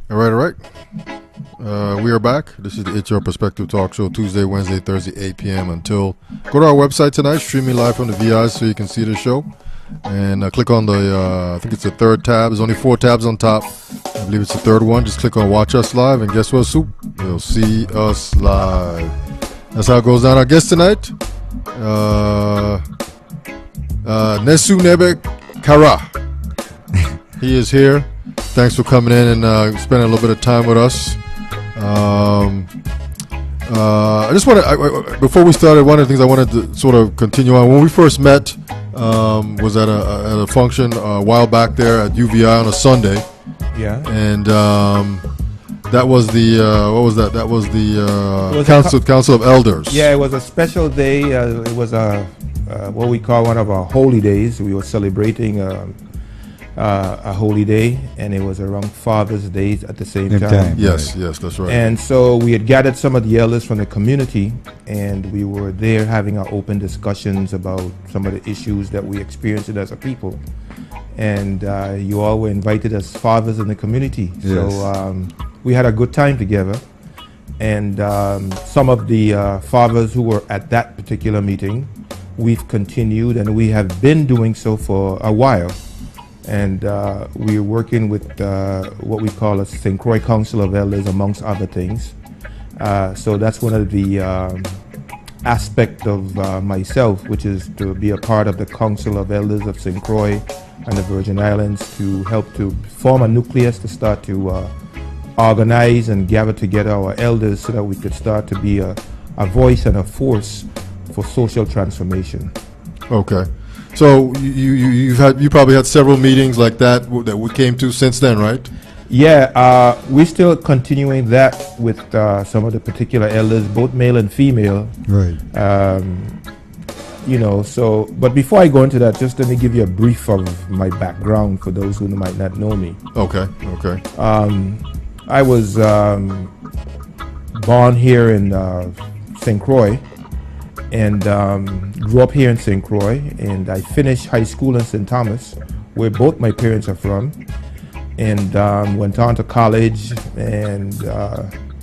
All right, all right. We are back. This is the HR Perspective Talk Show, Tuesday, Wednesday, Thursday, 8 p.m. until. Go to our website tonight, streaming live from the VI so you can see the show. And click on the, I think it's the third tab. There's only 4 tabs on top. I believe it's the third one. Just click on Watch Us Live, and guess what, Soup? You'll see us live. That's how it goes down. Our guest tonight, NEB Kara. He is here. Thanks for coming in and spending a little bit of time with us. I just want to, before we started, one of the things I wanted to sort of continue on. When we first met, was at a function a while back there at UVI on a Sunday. Yeah. And that was the what was that? That was the Council of Elders. Yeah, it was a special day. It was what we call one of our holy days. We were celebrating a holy day, and it was around Father's Day at the same time. Yes, yes, that's right. And so we had gathered some of the elders from the community, and we were there having our open discussions about some of the issues that we experienced as a people. And you all were invited as fathers in the community. Yes. So we had a good time together. And some of the fathers who were at that particular meeting, we've continued, and we have been doing so for a while. And we're working with what we call a St. Croix Council of Elders, amongst other things. So that's one of the aspect of myself, which is to be a part of the Council of Elders of St. Croix and the Virgin Islands, to help to form a nucleus to start to organize and gather together our elders so that we could start to be a voice and a force for social transformation. Okay. So you probably had several meetings like that we came to since then, right? Yeah, we're still continuing that with some of the particular elders, both male and female. Right. So, but before I go into that, just let me give you a brief of my background for those who might not know me. Okay. I was born here in St. Croix, and grew up here in St. Croix, and I finished high school in St. Thomas, where both my parents are from, and went on to college and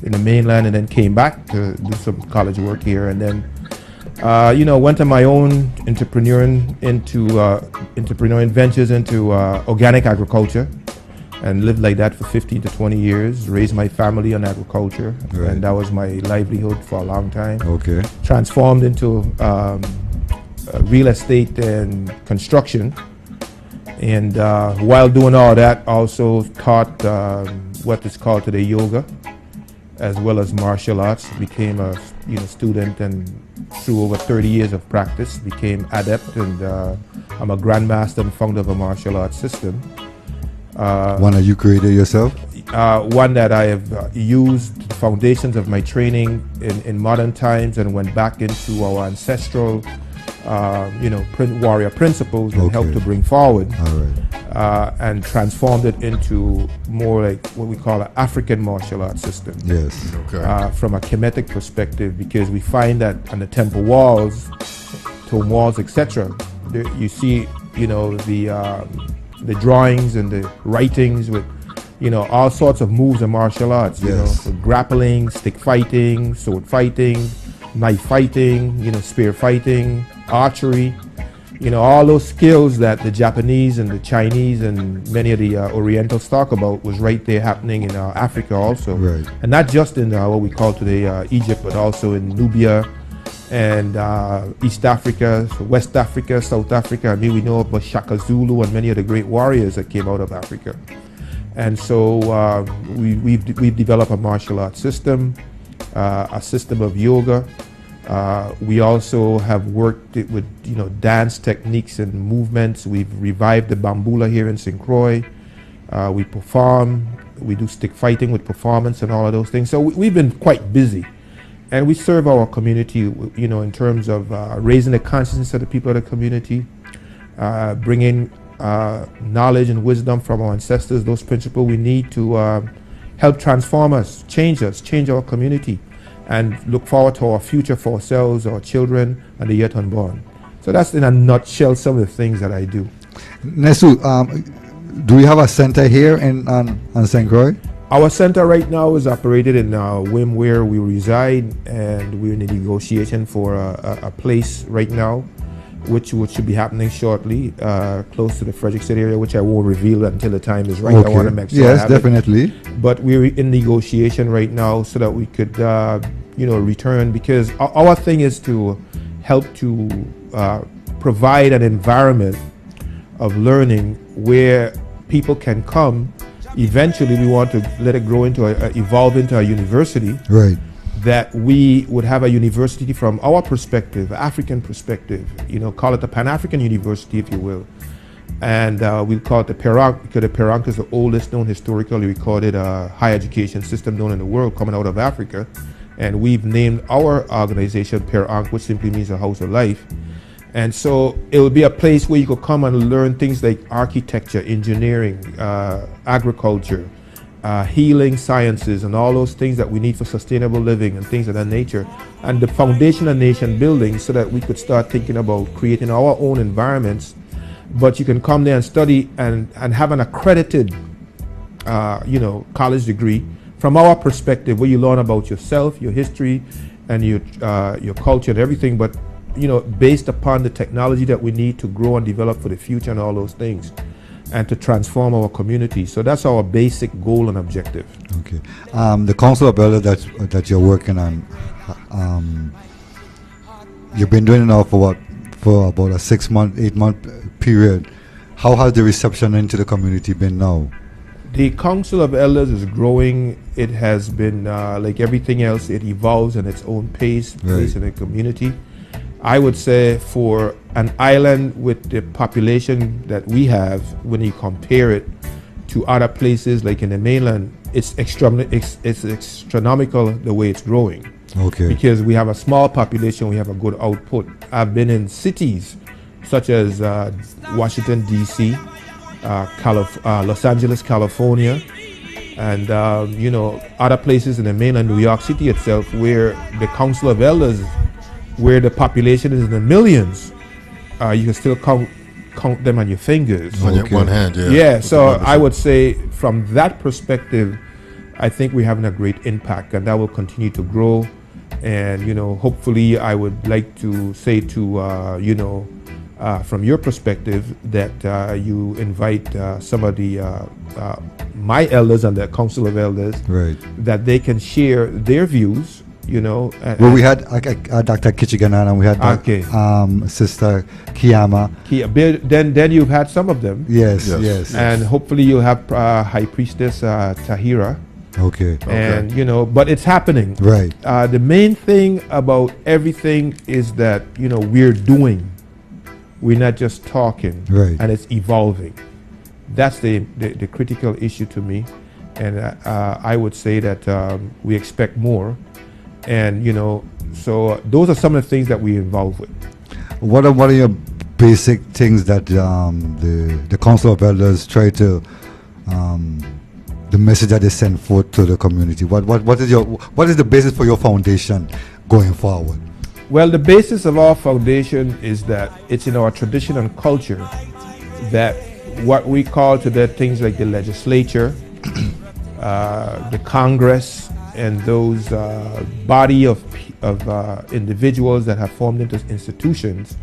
in the mainland, and then came back to do some college work here, and then went on my own entrepreneurial ventures into organic agriculture, and lived like that for 15 to 20 years, raised my family on agriculture, right. And that was my livelihood for a long time. Okay. Transformed into real estate and construction. And while doing all that, also taught what is called today yoga, as well as martial arts. Became a student, and through over 30 years of practice, became adept, and I'm a grandmaster and founder of a martial arts system. One that you created yourself? One that I have used the foundations of my training in modern times, and went back into our ancestral, warrior principles, and helped to bring forward. All right. And transformed it into more like what we call an African martial arts system. Yes. Okay. From a Kemetic perspective, because we find that on the temple walls, tomb walls, etc., you see, the drawings and the writings with, all sorts of moves of martial arts. So grappling, stick fighting, sword fighting, knife fighting, spear fighting, archery. All those skills that the Japanese and the Chinese and many of the Orientals talk about was right there happening in Africa also. Right. And not just in what we call today Egypt, but also in Nubia and East Africa, so West Africa, South Africa. I mean, we know about Shaka Zulu and many of the great warriors that came out of Africa. And so we've developed a martial arts system, a system of yoga. We also have worked with dance techniques and movements. We've revived the bambula here in St. Croix. We perform. We do stick fighting with performance and all of those things. So we've been quite busy, and we serve our community, in terms of raising the consciousness of the people of the community, bringing knowledge and wisdom from our ancestors, those principles we need to help transform us, change our community, and look forward to our future for ourselves, our children, and the yet unborn. So that's in a nutshell some of the things that I do. Nesu, do we have a center here on St. Croix? Our center right now is operated in Wim, where we reside, and we're in the negotiation for a place right now, which should be happening shortly, close to the Frederick City area, which I won't reveal until the time is right. Okay. I want to make sure. Yes, definitely. But we're in negotiation right now so that we could, return, because our thing is to help to provide an environment of learning where people can come. Eventually, we want to let it grow into evolve into a university. Right. That we would have a university from our perspective, African perspective. Call it a Pan-African university, if you will. And we'll call it the Perank, because the Perank is the oldest known historically recorded higher education system known in the world, coming out of Africa. And we've named our organization Perank, which simply means a house of life. And so it would be a place where you could come and learn things like architecture, engineering, agriculture, healing sciences, and all those things that we need for sustainable living and things of that nature. And the foundation of nation building, so that we could start thinking about creating our own environments. But you can come there and study and have an accredited, college degree from our perspective, where you learn about yourself, your history, and your culture and everything. But based upon the technology that we need to grow and develop for the future and all those things, and to transform our community. So that's our basic goal and objective. Okay. The Council of Elders that you're working on, you've been doing it now for about a 6-month, 8-month period. How has the reception into the community been now? The Council of Elders is growing. It has been, like everything else, it evolves in its own pace, in the community. I would say for an island with the population that we have, when you compare it to other places like in the mainland, it's astronomical the way it's growing. Okay. Because we have a small population, we have a good output. I've been in cities such as Washington, D.C., Los Angeles, California, and other places in the mainland, New York City itself, where the Council of Elders, where the population is in the millions, you can still count them on your fingers. On one hand, yeah. Yeah, so I would say from that perspective, I think we're having a great impact, and that will continue to grow. And, hopefully I would like to say to, from your perspective, that you invite some of the my elders and the Council of Elders, that they can share their views. We had Dr. Kichiganan, and we had Sister Kiyama. Then you've had some of them. Yes. And hopefully you'll have High Priestess Tahira. Okay. And but it's happening. Right. The main thing about everything is that we're doing. We're not just talking. Right. And it's evolving. That's the critical issue to me, and I would say that we expect more. And so those are some of the things that we're involved with. What are your basic things that the Council of Elders try to the message that they send forth to the community? What is the basis for your foundation going forward? Well, the basis of our foundation is that it's in our tradition and culture that what we call today things like the legislature, the Congress, and those body of individuals that have formed into institutions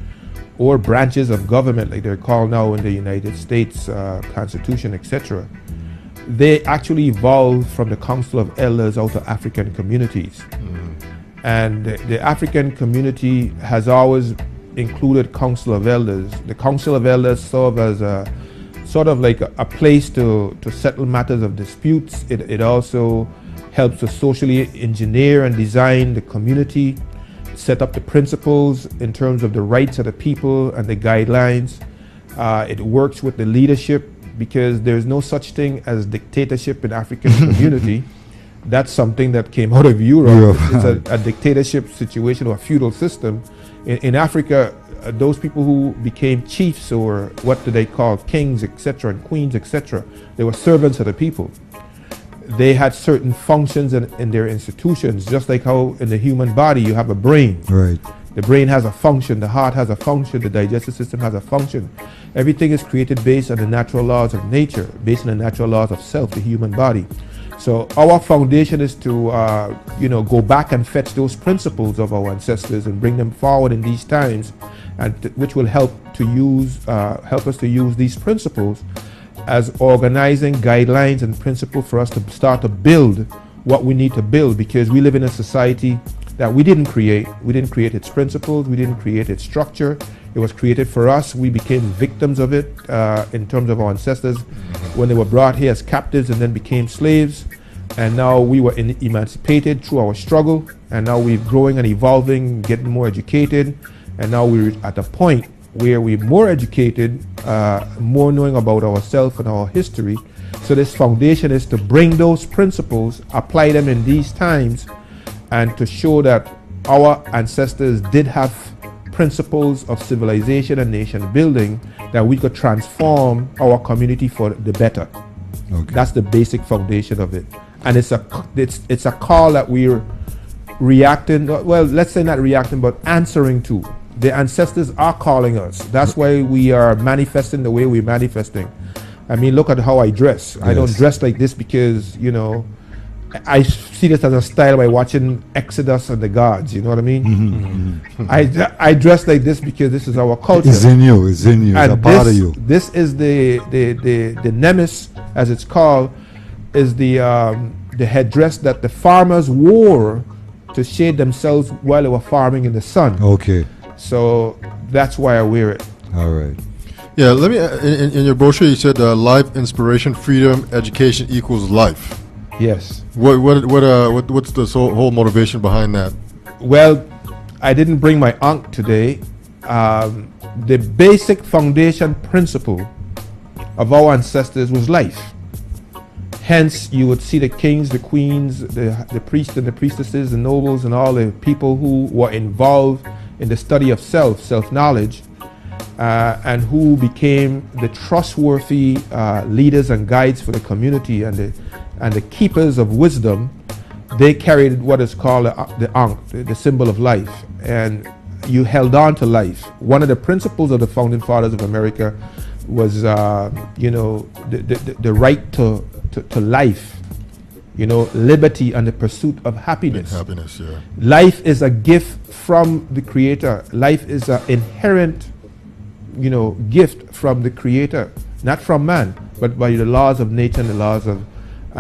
or branches of government, like they're called now in the United States Constitution, etc. They actually evolved from the Council of Elders out of African communities. And the African community has always included Council of Elders. The Council of Elders serve as a sort of like a place to settle matters of disputes. It also helps to socially engineer and design the community, set up the principles in terms of the rights of the people and the guidelines. It works with the leadership, because there's no such thing as dictatorship in African community. That's something that came out of Europe. It's a dictatorship situation or a feudal system. In Africa, those people who became chiefs, or what do they call kings, etc., and queens, etc., they were servants of the people. They had certain functions in their institutions, just like how in the human body you have a brain. Right. The brain has a function, the heart has a function, the digestive system has a function. Everything is created based on the natural laws of nature, based on the natural laws of self, the human body. So our foundation is to, go back and fetch those principles of our ancestors and bring them forward in these times, and which will help us to use these principles as organizing guidelines and principles for us to start to build what we need to build, because we live in a society that we didn't create. We didn't create its principles. We didn't create its structure. It was created for us. We became victims of it in terms of our ancestors when they were brought here as captives and then became slaves. And now we were emancipated through our struggle. And now we're growing and evolving, getting more educated. And now we're at a point where we're more educated, more knowing about ourselves and our history. So this foundation is to bring those principles, apply them in these times, and to show that our ancestors did have principles of civilization and nation building that we could transform our community for the better. Okay. That's the basic foundation of it. And it's a call that we're reacting, well, let's say not reacting, but answering to. The ancestors are calling us. That's why we are manifesting the way we're manifesting. I mean, look at how I dress. Yes. I don't dress like this because, I see this as a style by watching Exodus and the Gods. You know what I mean? Mm-hmm. I dress like this because this is our culture. It's in you. It's in you. It's a part of you. This is the nemes, as it's called, is the headdress that the farmers wore to shade themselves while they were farming in the sun. Okay. So that's why I wear it. All right. Yeah, let me. In your brochure, you said life, inspiration, freedom, education equals life. Yes. What's the whole motivation behind that? Well, I didn't bring my ankh today. The basic foundation principle of our ancestors was life. Hence, you would see the kings, the queens, the priests and the priestesses, the nobles, and all the people who were involved in the study of self-knowledge, and who became the trustworthy leaders and guides for the community and the keepers of wisdom. They carried what is called the ankh, the symbol of life, and you held on to life. One of the principles of the founding fathers of America was, the right to life, liberty and the pursuit of happiness. Happiness, yeah. Life is a gift from the Creator. Life is an inherent, gift from the Creator, not from man, but by the laws of nature and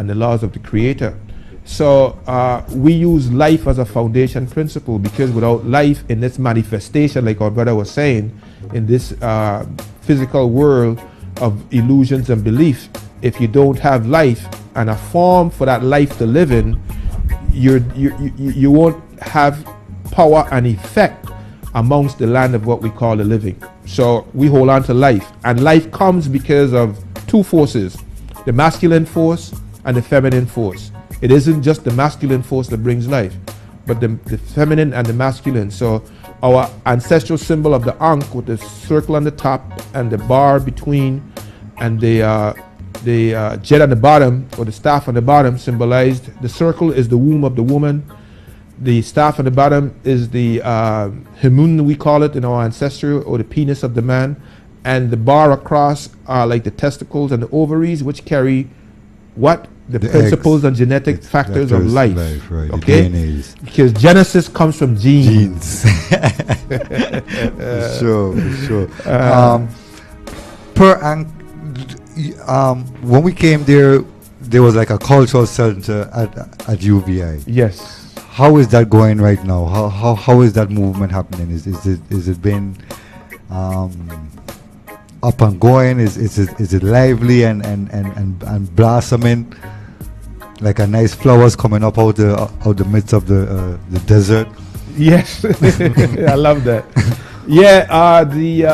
the laws of the Creator. So we use life as a foundation principle, because without life in this manifestation, like our brother was saying, in this physical world of illusions and belief, if you don't have life and a form for that life to live in, you won't have power and effect amongst the land of what we call the living. So we hold on to life, and life comes because of two forces: the masculine force and the feminine force. It isn't just the masculine force that brings life, but the feminine and the masculine. So our ancestral symbol of the ankh, with the circle on the top and the bar between, and the jet on the bottom, or the staff on the bottom, symbolized the circle is the womb of the woman. The staff on the bottom is the himun, we call it in our ancestry, or the penis of the man. And the bar across are like the testicles and the ovaries, which carry what? The principles and genetic factors of life. Right. Okay? Because Genesis comes from genes. Sure. When we came there was like a cultural center at UVI. Yes. How is that going right now? How is that movement happening? Is it been up and going? Is it lively and blossoming like a nice flowers coming up out the midst of the desert? Yes, I love that. Yeah, the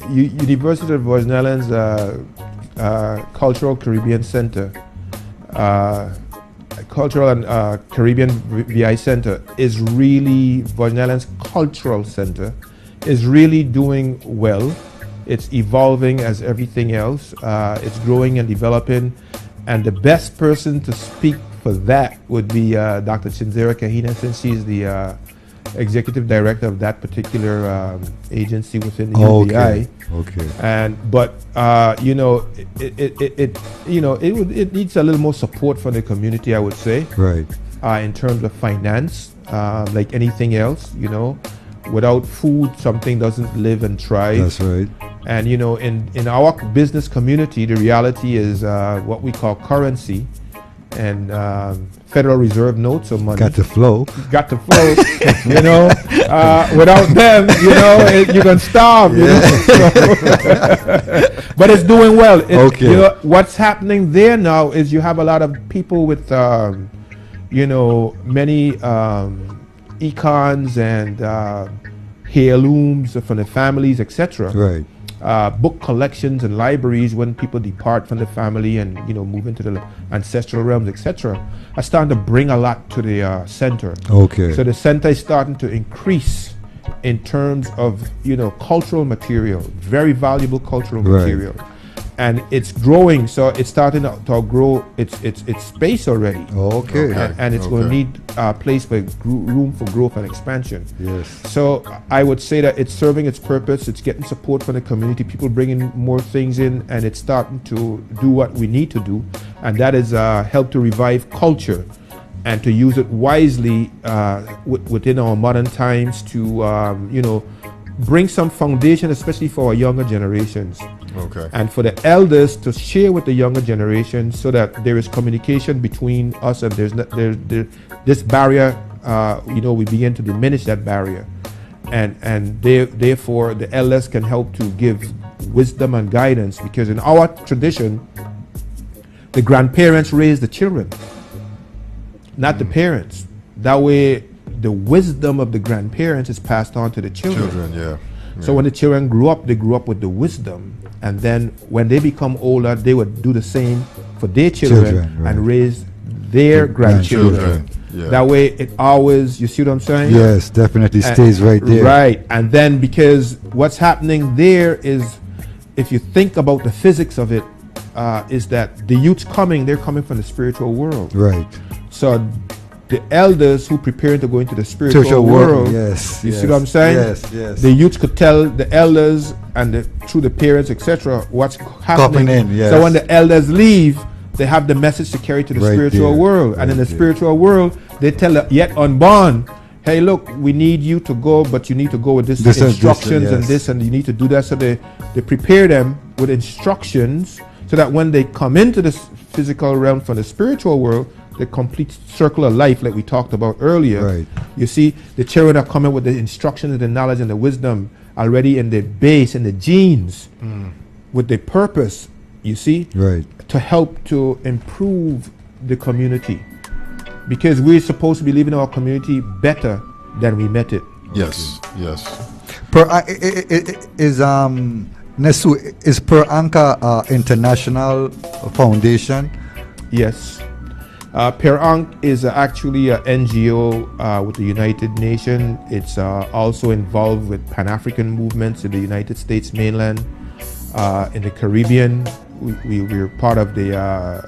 University of Virgin Islands Cultural Caribbean Center, Cultural and Caribbean VI Center is really, Virgin Islands Cultural Center is really doing well. It's evolving as everything else. It's growing and developing. And the best person to speak for that would be Dr. Chinzera Kahina, since she's the executive director of that particular agency within the UBI. But you know, it needs a little more support from the community, I would say. Right. In terms of finance, like anything else, you know, without food, something doesn't live and thrive. That's right. And you know, in our business community, the reality is what we call currency and Federal Reserve notes of money. Got to flow. Got to flow. You know, without them, you know, you're gonna starve. You know? But it's doing well. You know, what's happening there now is you have a lot of people with, you know, many icons and heirlooms from the families, etc. Right. Book collections and libraries when people depart from the family and, you know, move into the ancestral realms, etc. are starting to bring a lot to the center. Okay. So the center is starting to increase in terms of, you know, cultural material, very valuable cultural material. And it's growing, so it's starting to grow its space already. And it's going to need a place for room for growth and expansion. Yes. So I would say that it's serving its purpose. It's getting support from the community, people bringing more things in, and it's starting to do what we need to do, and that is help to revive culture and to use it wisely within our modern times to, you know, bring some foundation, especially for our younger generations. Okay. And for the elders to share with the younger generation so that there is communication between us and there's this barrier, you know, we begin to diminish that barrier. And therefore the elders can help to give wisdom and guidance, because in our tradition, the grandparents raise the children, not the parents. That way the wisdom of the grandparents is passed on to the children. So when the children grew up, they grew up with the wisdom, and then when they become older, they would do the same for their children, and raise their grandchildren. That way it always, you see what I'm saying? Yes, definitely stays right there. Right. And then, because what's happening there is, if you think about the physics of it, is that the youths they're coming from the spiritual world. Right. So the elders who preparing to go into the spiritual world, you see what I'm saying? Yes. The youths could tell the elders and through the parents, etc., what's happening. So when the elders leave, they have the message to carry to the spiritual world. And in the spiritual world, they tell the yet unborn, hey, look, we need you to go, but you need to go with this instructions and this, and you need to do that. So they prepare them with instructions so that when they come into this physical realm from the spiritual world, the complete circle of life like we talked about earlier. You see, the children are coming with the instructions and the knowledge and the wisdom already in the base and the genes with the purpose, you see, to help to improve the community, because we're supposed to be living our community better than we met it. Yes. Nesu, is Per Anka International Foundation? Yes. Per Ankh is actually an NGO with the United Nations. It's also involved with Pan-African movements in the United States mainland, in the Caribbean. We're part of the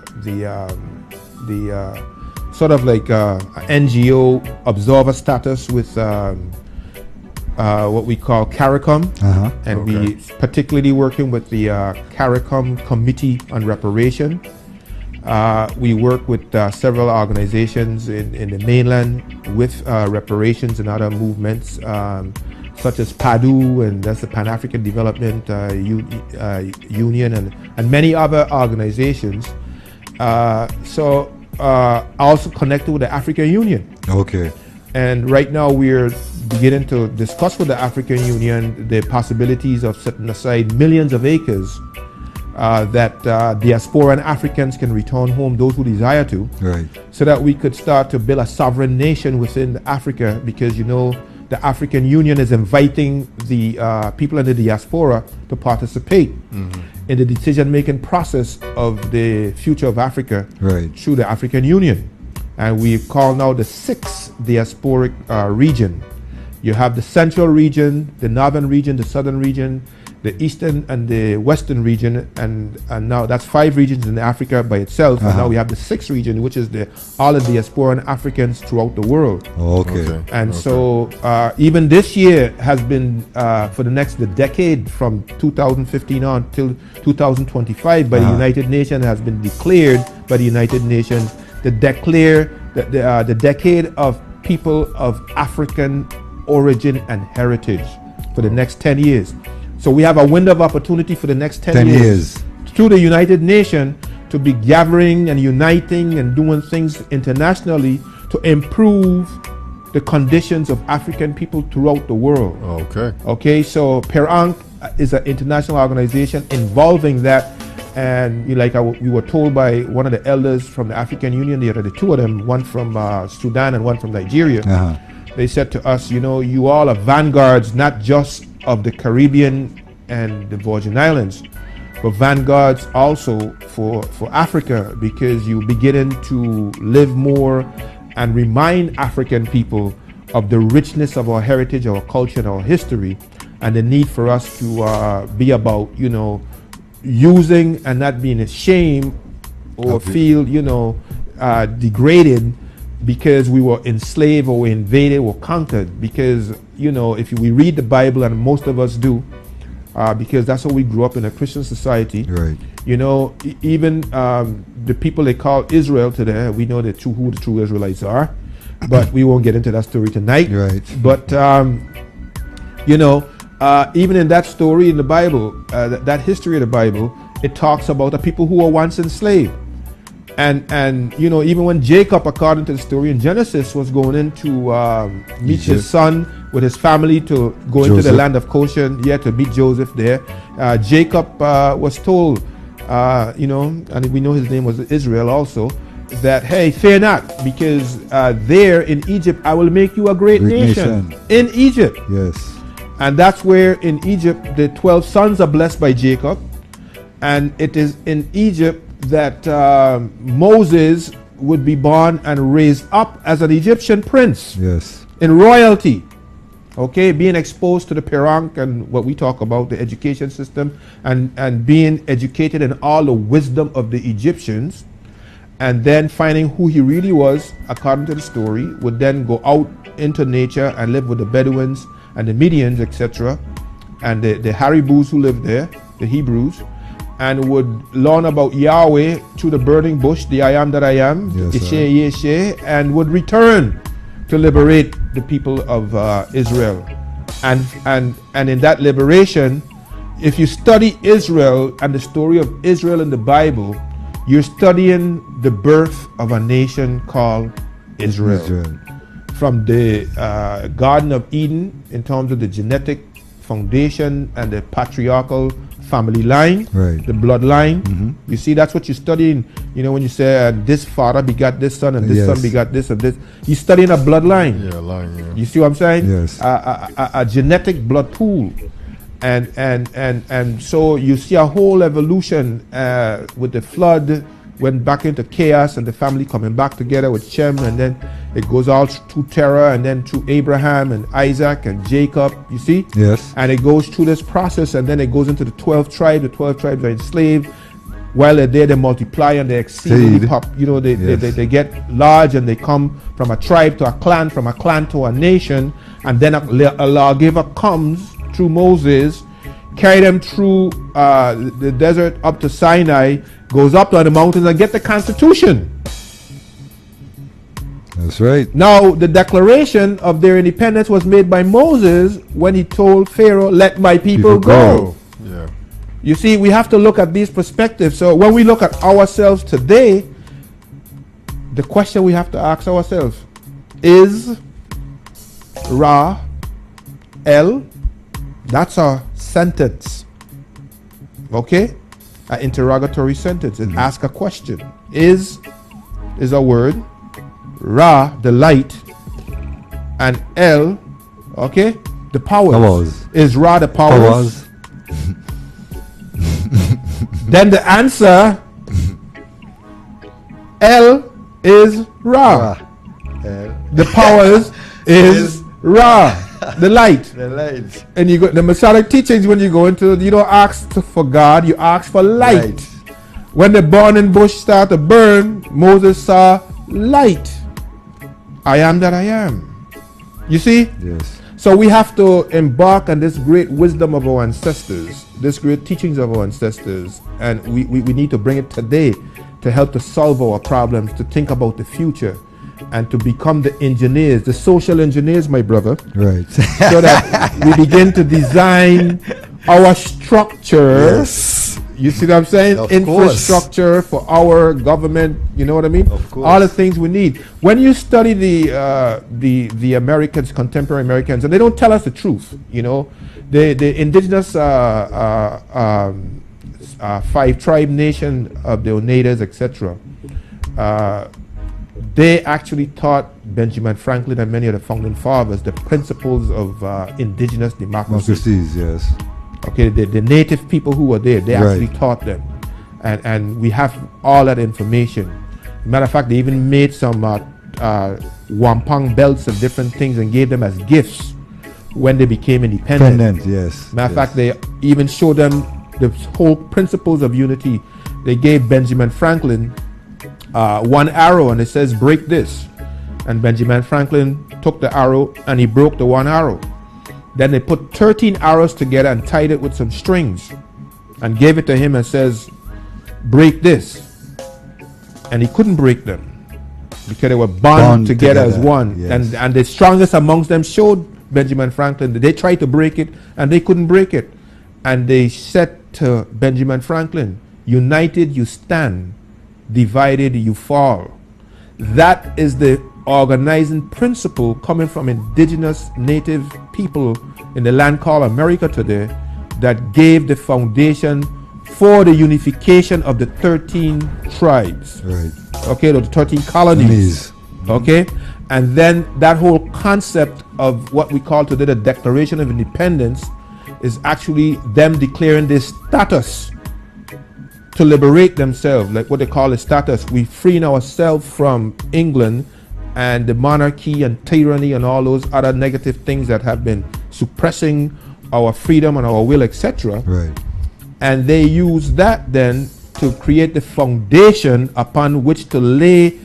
sort of like NGO observer status with what we call CARICOM, and we particularly working with the CARICOM Committee on Reparation. We work with several organizations in the mainland with reparations and other movements, such as PADU, and that's the Pan-African Development Union, and many other organizations. Also connected with the African Union. And right now we're beginning to discuss with the African Union the possibilities of setting aside millions of acres that diaspora and Africans can return home, those who desire to, so that we could start to build a sovereign nation within Africa, because you know the African Union is inviting the people in the diaspora to participate in the decision-making process of the future of Africa through the African Union. And we call now the 6th diasporic region. You have the central region, the northern region, the southern region, the eastern and the western region, and now that's 5 regions in Africa by itself, and now we have the 6th region, which is all of the diasporan Africans throughout the world. Okay. And so even this year has been for the decade from 2015 on till 2025 by the United Nations has been declared by the United Nations the decade of people of African origin and heritage for the next 10 years. So we have a window of opportunity for the next 10 years through the United Nations to be gathering and uniting and doing things internationally to improve the conditions of African people throughout the world. Okay, so PERANC is an international organization involving that, and we were told by one of the elders from the African Union, there are the 2 of them, one from Sudan and one from Nigeria. They said to us, you all are vanguards, not just of the Caribbean and the Virgin Islands, but vanguards also for Africa, because you're beginning to live more and remind African people of the richness of our heritage, our culture, and our history, and the need for us to be about, using and not being ashamed or feel, degraded because we were enslaved or invaded or conquered. Because, if we read the Bible, and most of us do, because that's how we grew up in a Christian society. Right. Even the people they call Israel today, we know who the true Israelites are, but we won't get into that story tonight. Right. But even in that story in the Bible, that history of the Bible, it talks about the people who were once enslaved. And even when Jacob, according to the story in Genesis, was going in to meet his son with his family to go into the land of Goshen, to meet Joseph there, Jacob was told, and we know his name was Israel also, that, hey, fear not, because there in Egypt I will make you a great nation. In Egypt. Yes. And that's where in Egypt the 12 sons are blessed by Jacob. And it is in Egypt that Moses would be born and raised up as an Egyptian prince. Yes. In royalty. Okay, being exposed to the PERANC and what we talk about, the education system, and being educated in all the wisdom of the Egyptians, and then finding who he really was, according to the story, would then go out into nature and live with the Bedouins and the Medians, etc., and the Haribus who lived there, the Hebrews, and would learn about Yahweh through the burning bush, the I am that I am, Yeshe, Yeshe, and would return to liberate the people of Israel. And in that liberation, if you study Israel and the story of Israel in the Bible, you're studying the birth of a nation called Israel. From the Garden of Eden, in terms of the genetic foundation and the patriarchal family line, right, the bloodline. You see, that's what you're studying. When you say this father begot this son and this son begot this and this, you're studying a bloodline. You see what I'm saying? Yes. A genetic blood pool. And so you see a whole evolution with the flood, went back into chaos, and the family coming back together with Shem, and then it goes all through Terah, and then through Abraham and Isaac and Jacob, you see? Yes. And it goes through this process, and then it goes into the 12 tribes. The 12 tribes are enslaved. While they're there, they multiply and they exceedingly they get large, and they come from a tribe to a clan, from a clan to a nation, and then a lawgiver comes through Moses, carry them through the desert up to Sinai, goes up to the mountains and get the Constitution. That's right. Now, the declaration of their independence was made by Moses when he told Pharaoh, let my people go. Yeah. You see, we have to look at these perspectives. So when we look at ourselves today, the question we have to ask ourselves is Ra, El, that's a sentence. Okay? An interrogatory sentence. It asks a question. Is a word. Ra, the light. And El, okay, the powers. Is Ra the powers? Then the answer, El is Ra. The powers is Ra. The light. The light. And you go, the Masonic teachings, when you go into, you don't ask for God, you ask for light. When the burning bush started to burn, Moses saw light. I am that I am. You see? Yes. So we have to embark on this great wisdom of our ancestors, this great teachings of our ancestors, and we need to bring it today to help to solve our problems, to think about the future, and to become the engineers, the social engineers, my brother. Right. So that we begin to design our structure. Yes. You see what I'm saying? Of Infrastructure for our government. You know what I mean? Of course. All the things we need. When you study the Americans, contemporary Americans, and they don't tell us the truth. You know, the indigenous 5-tribe nation of the Oneidas, etc. They actually taught Benjamin Franklin and many of the founding fathers the principles of indigenous democracy. Democracies, yes. Okay, the native people who were there, they Right. actually taught them. And we have all that information. Matter of fact, they even made some wampum belts and different things and gave them as gifts when they became independent. Independent, yes. Matter of yes. fact, they even showed them the whole principles of unity. They gave Benjamin Franklin one arrow and it says, break this. And Benjamin Franklin took the arrow and he broke the one arrow. Then they put 13 arrows together and tied it with some strings and gave it to him and says, break this. And he couldn't break them because they were bound together as one. Yes. And the strongest amongst them showed Benjamin Franklin that they tried to break it and they couldn't break it. And they said to Benjamin Franklin, united you stand, divided you fall. That is the organizing principle coming from indigenous native people in the land called America today that gave the foundation for the unification of the 13 tribes. Right. Okay, the 13 colonies. Okay, and then that whole concept of what we call today the Declaration of Independence is actually them declaring this status to liberate themselves, like what they call a status. We freeing ourselves from England and the monarchy and tyranny and all those other negative things that have been suppressing our freedom and our will, etc. Right. And they use that then to create the foundation upon which to lay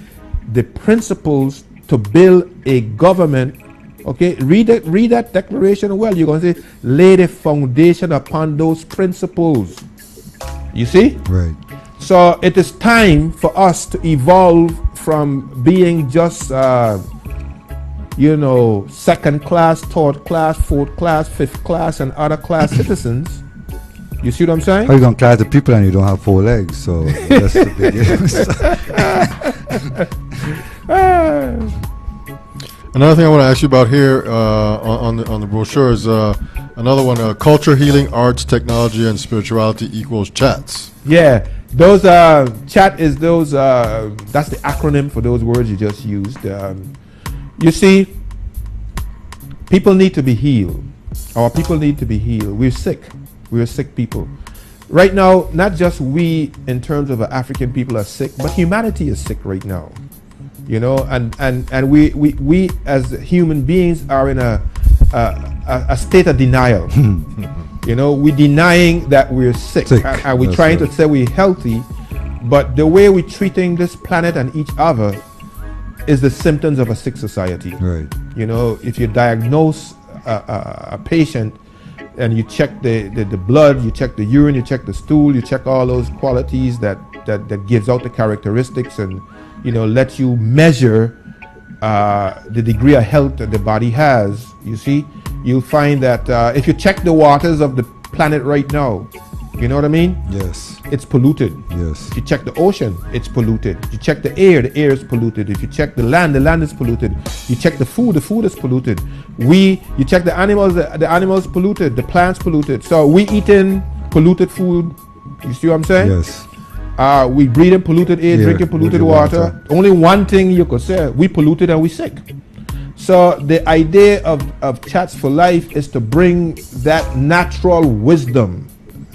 the principles to build a government. Okay, read that declaration well. You're going to say, lay the foundation upon those principles. You see? Right. So it is time for us to evolve from being just, second class, third class, fourth class, fifth class, and other class citizens. You see what I'm saying? How you gonna class the people and you don't have 4 legs? So that's the big. Another thing I want to ask you about here on the brochure is another one: culture, healing, arts, technology, and spirituality equals chats. Yeah, those chat is those. That's the acronym for those words you just used. You see, people need to be healed. Our people need to be healed. We're sick. We're sick people. Right now, not just we in terms of African people are sick, but humanity is sick right now. You know, and we as human beings are in a state of denial. You know, we're denying that we're sick. And we're trying to say we're healthy, but the way we're treating this planet and each other is the symptoms of a sick society. Right. You know, if you diagnose a patient and you check the blood, you check the urine, you check the stool, you check all those qualities that gives out the characteristics and, you know, let you measure the degree of health that the body has. You see, you'll find that if you check the waters of the planet right now, you know what I mean? Yes. It's polluted. Yes. If you check the ocean, it's polluted. You check the air is polluted. If you check the land is polluted. You check the food is polluted. You check the animals polluted, the plants polluted. So we eating polluted food. You see what I'm saying? Yes. We breathing polluted air, drinking polluted water. Only one thing you could say, we polluted and we sick. So the idea of Chats for Life is to bring that natural wisdom,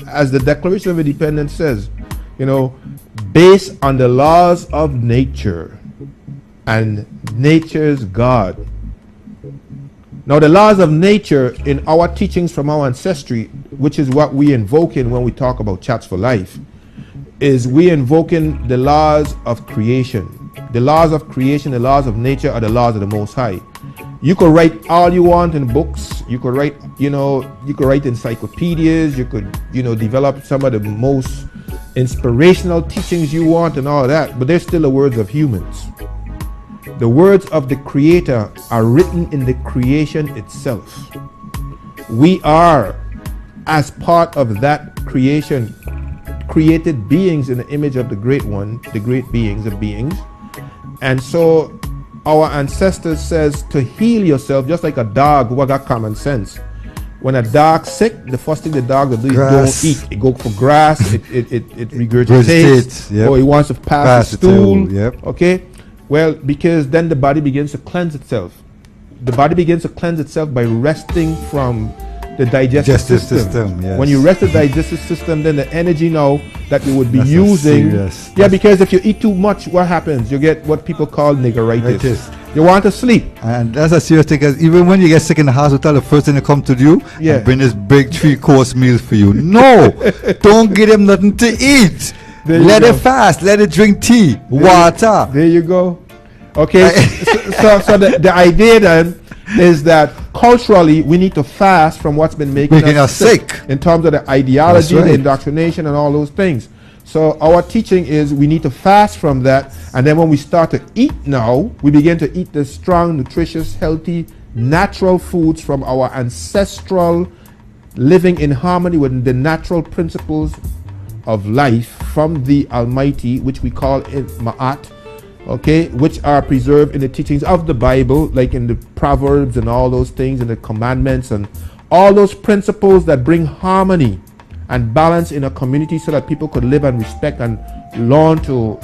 as the Declaration of Independence says, you know, based on the laws of nature and nature's God. Now, the laws of nature in our teachings from our ancestry, which is what we invoke in when we talk about Chats for Life, is we invoking the laws of creation. The laws of creation, the laws of nature are the laws of the Most High. You could write all you want in books. You could write, you could write encyclopedias. You could, develop some of the most inspirational teachings you want and all that. But they're still the words of humans. The words of the Creator are written in the creation itself. We are, as part of that creation, created beings in the image of the Great One, the great beings of beings. And so our ancestors says to heal yourself, just like a dog who got common sense. When a dog's sick, the first thing the dog will do is don't eat. It go for grass, it regurgitates, yep. Or it wants to pass the stool. Yep. Okay? Well, because then the body begins to cleanse itself. The body begins to cleanse itself by resting from the digestive system. Yes. When you rest the digestive system, then the energy now that you would be using. Because if you eat too much, what happens? You get what people call niggeritis. You want to sleep. And that's a serious thing, because even when you get sick in the hospital, the first thing that come to you, bring this big 3-course meal for you. No, don't give them nothing to eat. Let it fast. Let it drink tea, water. There you go. Okay. so the idea then is that culturally we need to fast from what's been making us sick in terms of the ideology, the indoctrination, and all those things. So our teaching is we need to fast from that, and then when we start to eat now, we begin to eat the strong, nutritious, healthy, natural foods from our ancestral living in harmony with the natural principles of life from the Almighty, which we call Ma'at, okay, which are preserved in the teachings of the Bible, like in the Proverbs and all those things, and the commandments and all those principles that bring harmony and balance in a community so that people could live and respect and learn to,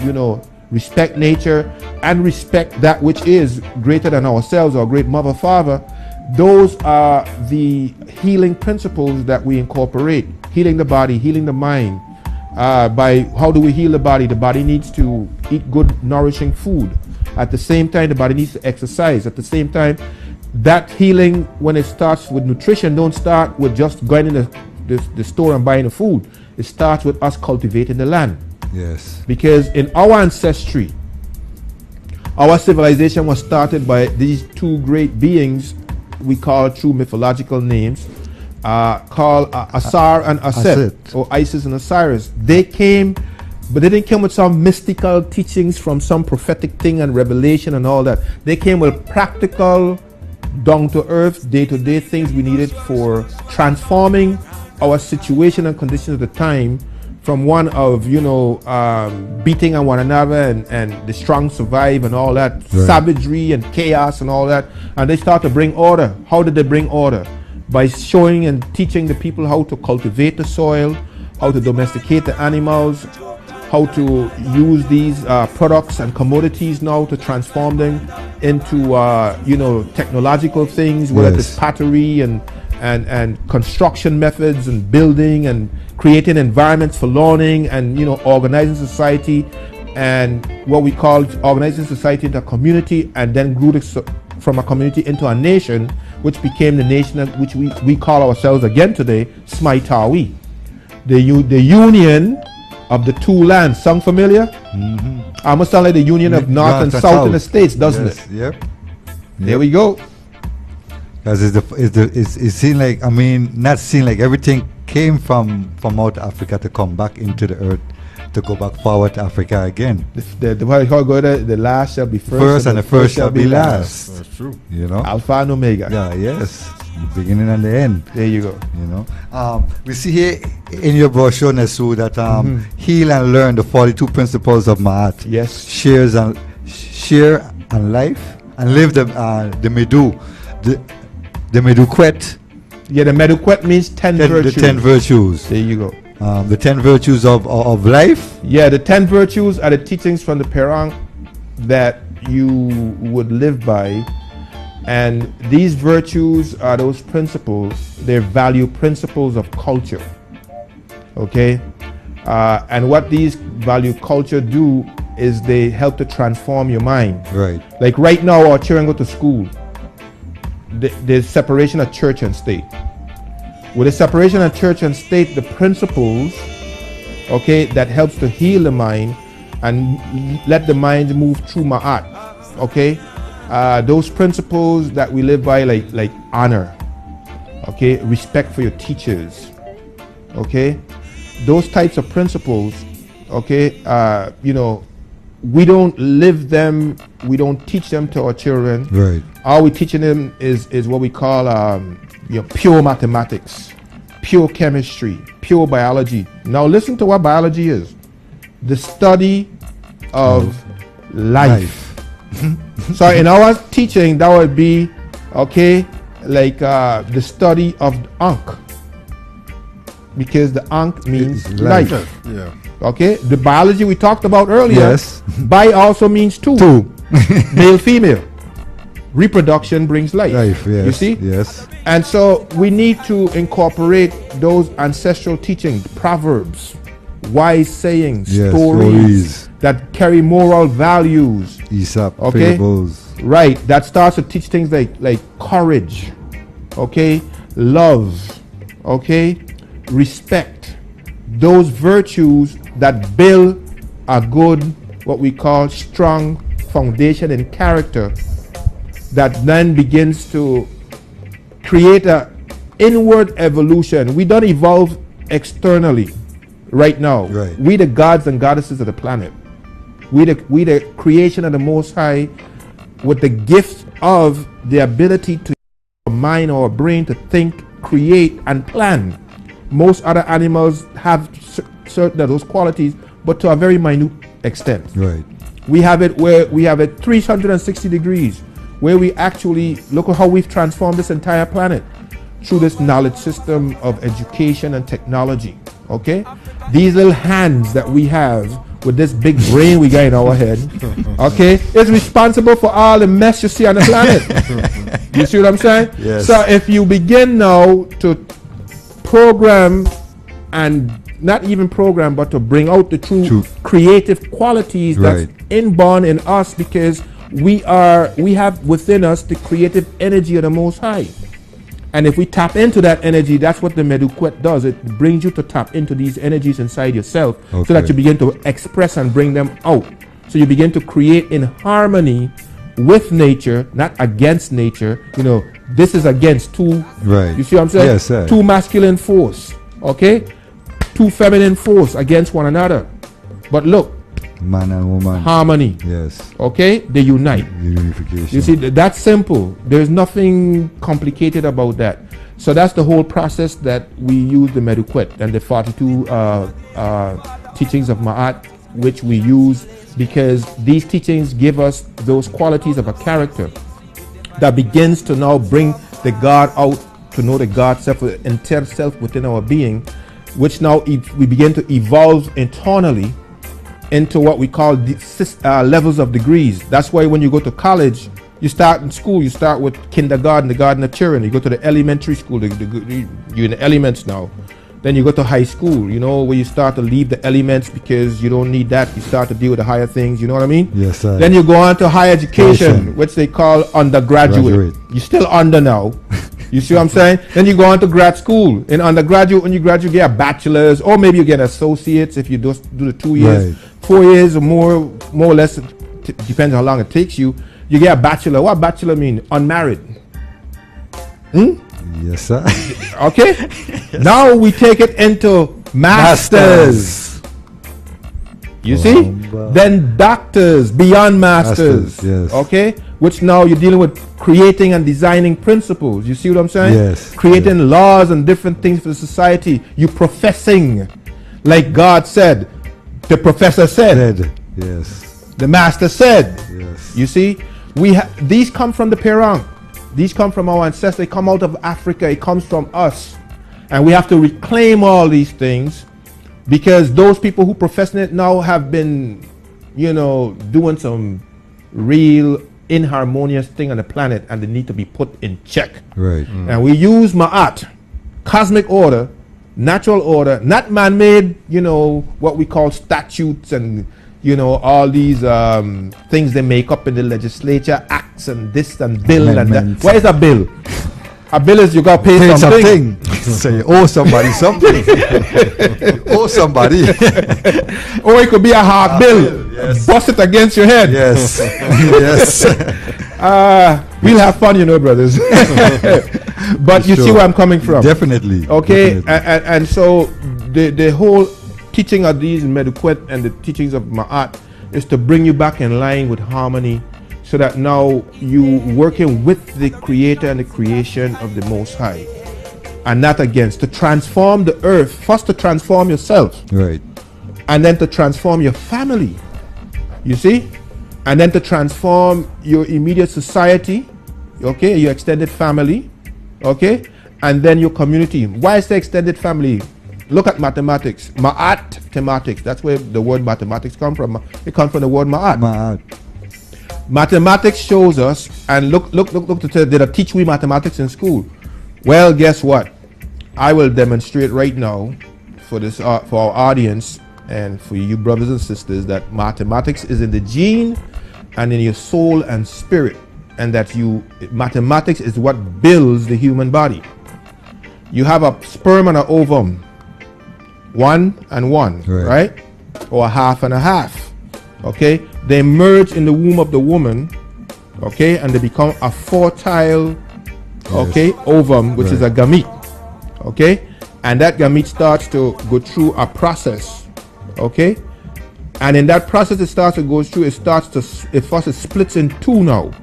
respect nature and respect that which is greater than ourselves, our great mother, father. Those are the healing principles that we incorporate. Healing the body, healing the mind. By how do we heal the body? The body needs to eat good, nourishing food. At the same time, the body needs to exercise. At the same time, that healing, when it starts with nutrition, don't start with just going in the store and buying the food. It starts with us cultivating the land. Yes. Because in our ancestry, our civilization was started by these two great beings we call through mythological names, called Asar and Aset, or Isis and Osiris. They came, but they didn't come with some mystical teachings from some prophetic thing and revelation and all that. They came with practical, down-to-earth, day-to-day things we needed for transforming our situation and conditions at the time from one of, beating on one another and the strong survive and all that, savagery and chaos and all that. And they start to bring order. How did they bring order? By showing and teaching the people how to cultivate the soil, how to domesticate the animals, how to use these products and commodities now to transform them into technological things, whether it's pottery and construction methods and building and creating environments for learning and organizing society, and what we call organizing society into a community, and then grew from a community into a nation, which became the nation which we call ourselves again today, Smaitawi. The union of the two lands. Sound familiar? Mm-hmm. Almost sound like the union of North and South in the States, doesn't it? Yep. There we go. Because it seemed like, not seeing like everything came from out Africa to come back into the earth, to go back forward to Africa again. The last shall be first, and the first shall be last. That's true. Alpha and Omega. Yeah, yes. The beginning and the end. There you go. We see here in your brochure, Nesu, that heal and learn the 42 principles of Ma'at. Yes. Share and life and live the Medu. The Meduquet. Yeah, the Meduquet means 10 virtues. The 10 virtues. There you go. The 10 virtues of life. Yeah, the 10 virtues are the teachings from the Perang that you would live by. And these virtues are those principles, they're value principles of culture. Okay? And what these value culture do is they help to transform your mind. Right. Like right now, our children go to school. there's separation of church and state. With the separation of church and state, the principles, okay, that helps to heal the mind and let the mind move through ma'at, okay, those principles that we live by, like honor, okay, respect for your teachers, okay, those types of principles, okay, you know, we don't live them, we don't teach them to our children. Right. All we teaching them is what we call pure mathematics, pure chemistry, pure biology. Now listen to what biology is. The study of life. So in our teaching, that would be, okay, like the study of Ankh. Because the Ankh means life. Yeah. Okay, the biology we talked about earlier. Yes. Bi also means two. Male, female. Reproduction brings life. Life, yes. You see? Yes. And so we need to incorporate those ancestral teachings, proverbs, wise sayings, Yes, stories that carry moral values. Aesop, Okay. fables. Right, that starts to teach things like courage, okay, love, okay, respect, those virtues that build a good, what we call strong foundation in character, that then begins to create a inward evolution. We don't evolve externally right now. Right. We the gods and goddesses of the planet. We the creation of the Most High, with the gift of the ability to a mind or a brain to think, create, and plan. Most other animals have certain of those qualities, but to a very minute extent. Right. We have it where we have it 360 degrees, where we actually look at how we've transformed this entire planet through this knowledge system of education and technology. Okay, these little hands that we have with this big brain we got in our head, okay, is responsible for all the mess you see on the planet. You see what I'm saying? Yes. So if you begin now to program, and not even program, but to bring out the true creative qualities that's inborn in us, because we have within us the creative energy of the Most High. And if we tap into that energy, that's what the Meduquet does. It brings you to tap into these energies inside yourself, so that you begin to express and bring them out. So you begin to create in harmony with nature, not against nature. You know, this is against two. Right. You see what I'm saying? Yes, sir. Two masculine force, okay? Two feminine force against one another. But look, Man and woman. harmony. Yes. Okay? They unite. Unification. You see, that's simple. There's nothing complicated about that. So that's the whole process that we use the Meduquet and the 42 teachings of Ma'at, which we use because these teachings give us those qualities of a character that begins to now bring the God out, to know the God self, the entire self within our being, which now we begin to evolve internally into what we call levels of degrees. That's why when you go to college, you start in school, you start with kindergarten, the garden of children. You go to the elementary school, you're in the elements now. Then you go to high school, you know, where you start to leave the elements because you don't need that. You start to deal with the higher things, you know what I mean? Yes, sir. Then you go on to higher education, which they call undergraduate. You're still under now. You see what I'm saying? Then you go on to grad school. In undergraduate, when you graduate, you get a bachelor's, or maybe you get associates if you just do the 2 years. 4 years or more or less, depends how long it takes you. You get a bachelor. What bachelor mean? Unmarried. Yes, sir. Okay? Yes. Now we take it into masters. You see? Then doctors, beyond masters. Yes. Okay? Which now you're dealing with creating and designing principles. You see what I'm saying? Yes. Creating laws and different things for the society. You professing. Like God said. The professor said. Yes. The master said. Yes. You see? These come from the Perang. These come from our ancestors. They come out of Africa. It comes from us. And we have to reclaim all these things, because those people who professing it now have been, you know, doing some real inharmonious thing on the planet, and they need to be put in check. Right. And we use Ma'at, cosmic order, natural order, not man-made, you know, what we call statutes and, you know, all these things they make up in the legislature, acts tax and this and bill and that. Amendments. What is a bill? A bill is you got to pay something. So you owe somebody something. You owe somebody. Or it could be a hard bill. Yes. Bust it against your head. Yes. Yes. We'll have fun, you know, brothers. But you see where I'm coming from. Definitely. Okay, Definitely. and so the whole teaching of these Meduquet and the teachings of Ma'at is to bring you back in line with harmony, so that now you working with the Creator and the creation of the Most High, and not against. To transform the earth, first to transform yourself, Right. and then to transform your family. You see, and then to transform your immediate society, okay, your extended family, okay, and then your community. Why is the extended family? Look at mathematics. Mathematics. That's where the word mathematics come from. It comes from the word ma'at. Mathematics shows us, and look. Did I teach we mathematics in school? Well, guess what? I will demonstrate right now for this for our audience and for you brothers and sisters that mathematics is in the gene and in your soul and spirit, and that mathematics is what builds the human body. You have a sperm and an ovum, 1 and 1, right? Or a half and a half. Okay, they merge in the womb of the woman, okay, and they become a fertile, okay, ovum, which is a gamete, okay, and that gamete starts to go through a process, okay, and in that process it starts to go through. It first splits in two now.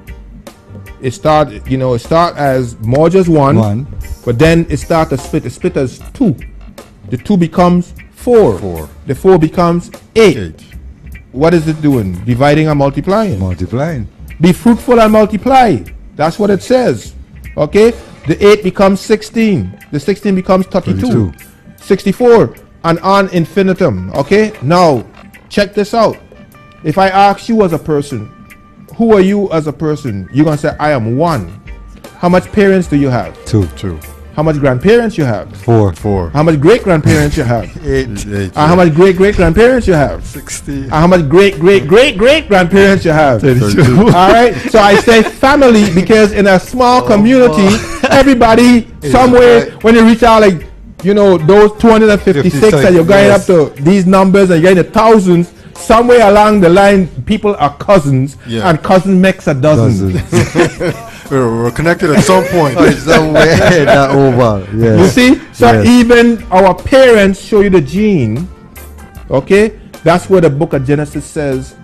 It start as more just one, but then it starts to split. It split as two. The 2 becomes 4. The 4 becomes 8. What is it doing? Dividing and multiplying. Be fruitful and multiply. That's what it says. Okay? The 8 becomes 16. The 16 becomes 32. 64 and on infinitum. Okay? Now, check this out. If I ask you as a person, who are you as a person? You're going to say, I am 1. How much parents do you have? 2. How much grandparents you have? 4. How much great grandparents you have? 8. How much great great grandparents you have? 60. How much great great great great grandparents you have? 32. All right. So I say family because in a small community, everybody somewhere when you reach out like those 256 and you're going up to these numbers and you're getting the thousands. Somewhere along the line, people are cousins, and cousin makes a dozen. We're connected at some point. Somewhere that over. Yes. You see? So even our parents show you the gene. Okay? That's where the book of Genesis says,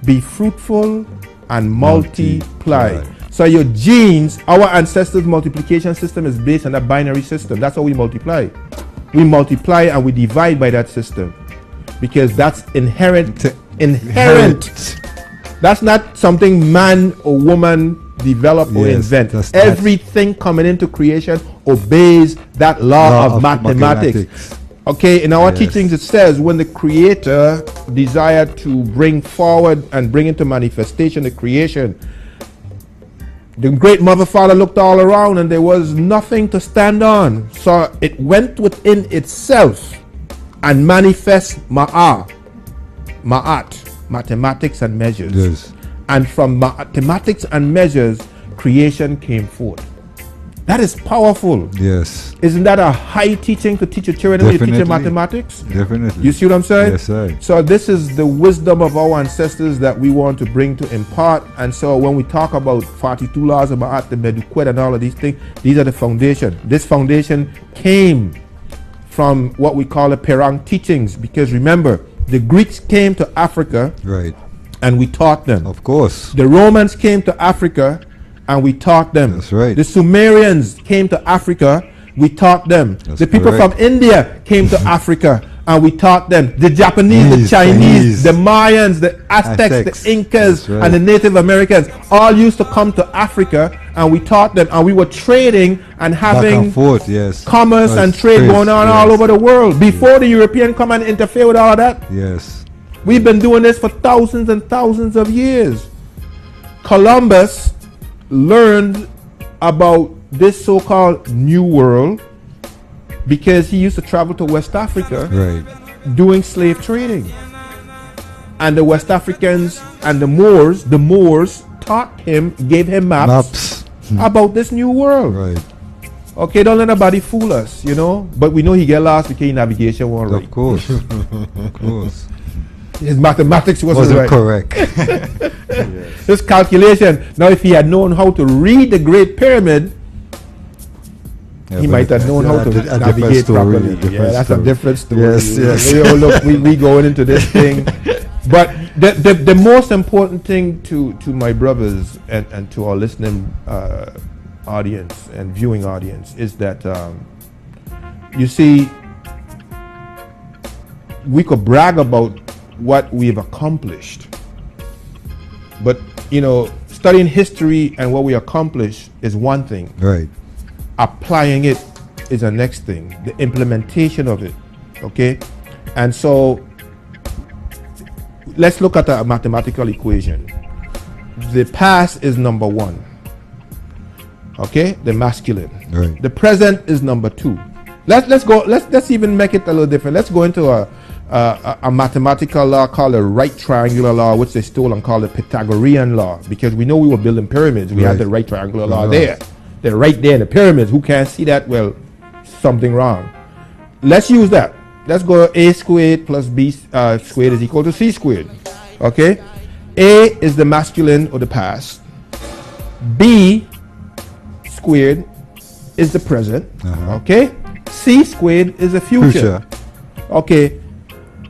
be fruitful and multiply. So your genes, our ancestors' multiplication system is based on a binary system. That's how we multiply. We multiply and we divide by that system. Because that's inherent. That's not something man or woman develop or invent. Everything coming into creation obeys that law of mathematics. Okay, in our teachings it says when the Creator desired to bring forward and bring into manifestation the creation, the great Mother Father looked all around and there was nothing to stand on. So it went within itself and manifest ma'at, mathematics and measures. Yes. And from mathematics and measures, creation came forth. That is powerful. Yes. Isn't that a high teaching to teach your children when you teach them mathematics? Definitely. You see what I'm saying? Yes, sir. So this is the wisdom of our ancestors that we want to bring to impart. And so when we talk about 42 laws of Ma'at, the Meduquet and all of these things, these are the foundation. This foundation came from what we call the Perang teachings, because remember, the Greeks came to Africa, right, and we taught them. Of course. The Romans came to Africa, and we taught them. That's right. The Sumerians came to Africa, we taught them. The people from India came to Africa, and we taught them. The Japanese, the Chinese, the Mayans, the Aztecs, the Incas, and the Native Americans all used to come to Africa, and we taught them, and we were trading and having commerce and trade going on all over the world before the European come and interfere with all of that. Yes. We've been doing this for thousands and thousands of years. Columbus learned about this so-called New World because he used to travel to West Africa doing slave trading. And the West Africans and the Moors taught him, gave him maps. Maps. About this new world. Right. Okay, don't let nobody fool us, you know. But we know he get lost because navigation wasn't right. Of course. Of course. His mathematics wasn't right. correct. His calculation. Now, if he had known how to read the Great Pyramid, he might have known how to navigate properly. Yeah, that's a different story. Yes, yes. You know, look, we going into this thing. But the most important thing to my brothers and to our listening audience and viewing audience is that, you see, we could brag about what we've accomplished. But, you know, studying history and what we accomplished is one thing. Right. Applying it is the next thing, the implementation of it. Okay? And so let's look at a mathematical equation. The past is number 1. Okay? The masculine. Right. The present is number 2. Let's even make it a little different. Let's go into a mathematical law called the right triangular law, which they stole and called the Pythagorean law, because we know we were building pyramids. We had the right triangular law there. They're right there in the pyramids. Who can't see that? Well, something wrong. Let's use that. Let's go a squared plus b squared is equal to c squared. Okay? A is the masculine or the past. B squared is the present. Okay? C squared is the future. Okay.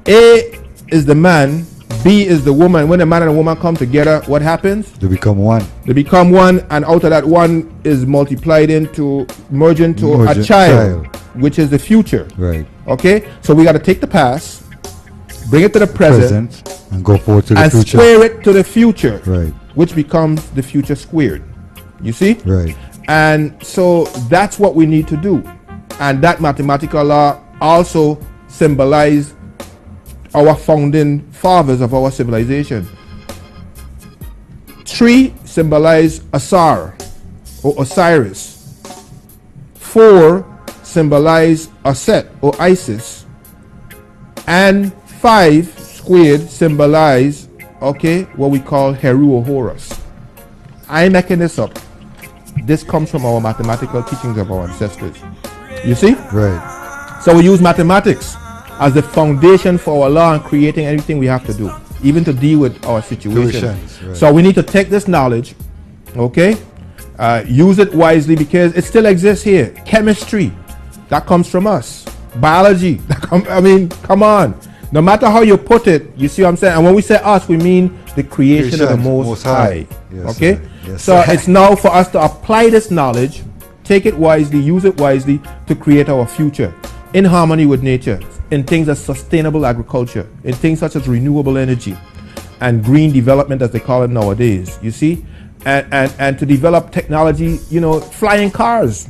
A is the man, B is the woman. When a man and a woman come together, what happens? They become one. They become one, and out of that one is multiplied into, merge into a child, which is the future. Right. Okay? So we got to take the past, bring it to the present and go forward to the and future. square it to the future. Right. Which becomes the future squared. You see? Right. And so that's what we need to do. And that mathematical law also symbolizes our founding fathers of our civilization. 3 symbolize Asar or Osiris. 4 symbolize Aset or Isis. And 5 squared symbolize, okay, what we call Heru or Horus. I ain't making this up. This comes from our mathematical teachings of our ancestors. You see? Right. So we use mathematics as the foundation for our law and creating everything we have to do, even to deal with our situation. Right. So we need to take this knowledge, okay, use it wisely, because it still exists here. Chemistry, that comes from us. Biology, I mean, come on. No matter how you put it, you see what I'm saying? And when we say us, we mean the creation of the Most High. Yes, okay? yes, so it's now for us to apply this knowledge, take it wisely, use it wisely to create our future in harmony with nature, in things as sustainable agriculture, in things such as renewable energy and green development, as they call it nowadays, you see? And to develop technology, you know, flying cars,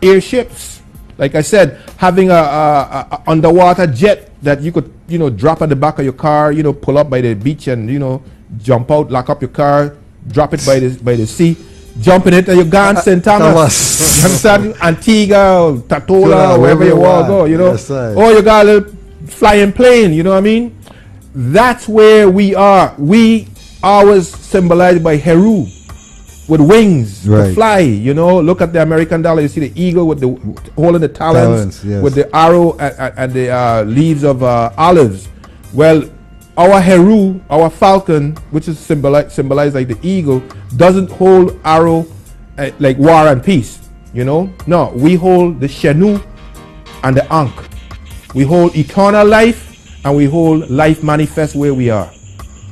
airships. Like I said, having a underwater jet that you could, you know, drop at the back of your car, you know, pull up by the beach and, you know, jump out, lock up your car, drop it by the sea, jump in it and you're gone St. Thomas. You understand? Antigua, or Tatola, wherever you want to go, you know. Yes, or you got a little flying plane, you know what I mean? That's where we are. We always symbolized by Heru, with wings to fly, you know. Look at the American dollar. You see the eagle with the holding the talons, yes, with the arrow and the leaves of olives. Well, our Heru, our falcon, which is symbolized like the eagle, doesn't hold arrow like war and peace, you know. No, we hold the Shenu and the Ankh. We hold eternal life and we hold life manifest where we are,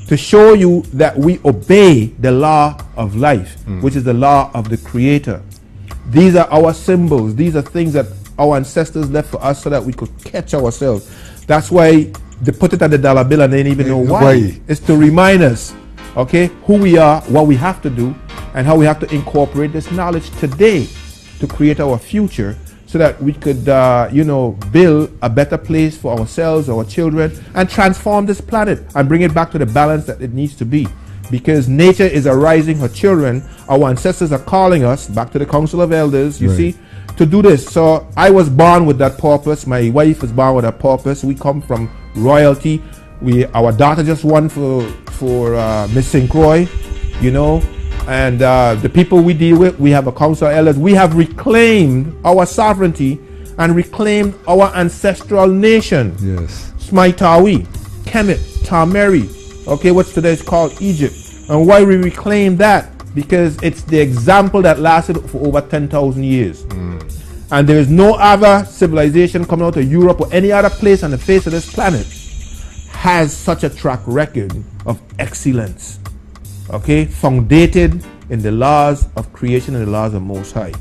to show you that we obey the law of life, which is the law of the Creator. These are our symbols. These are things that our ancestors left for us so that we could catch ourselves. That's why they put it on the dollar bill and they didn't even know why. It's to remind us, okay, who we are, what we have to do, and how we have to incorporate this knowledge today to create our future, so that we could, you know, build a better place for ourselves, our children, and transform this planet and bring it back to the balance that it needs to be. Because nature is arising her children. Our ancestors are calling us back to the Council of Elders, you see, to do this. So I was born with that purpose. My wife was born with that purpose. We come from royalty. Our daughter just won for Miss St. Croix, you know. And the people we deal with, we have a council of elders. We have reclaimed our sovereignty and reclaimed our ancestral nation. Yes. Smaitawi, Kemet, Tameri, okay, what's today is called Egypt. And why we reclaim that? Because it's the example that lasted for over 10,000 years. And there is no other civilization coming out of Europe or any other place on the face of this planet has such a track record of excellence, okay, founded in the laws of creation and the laws of Most High.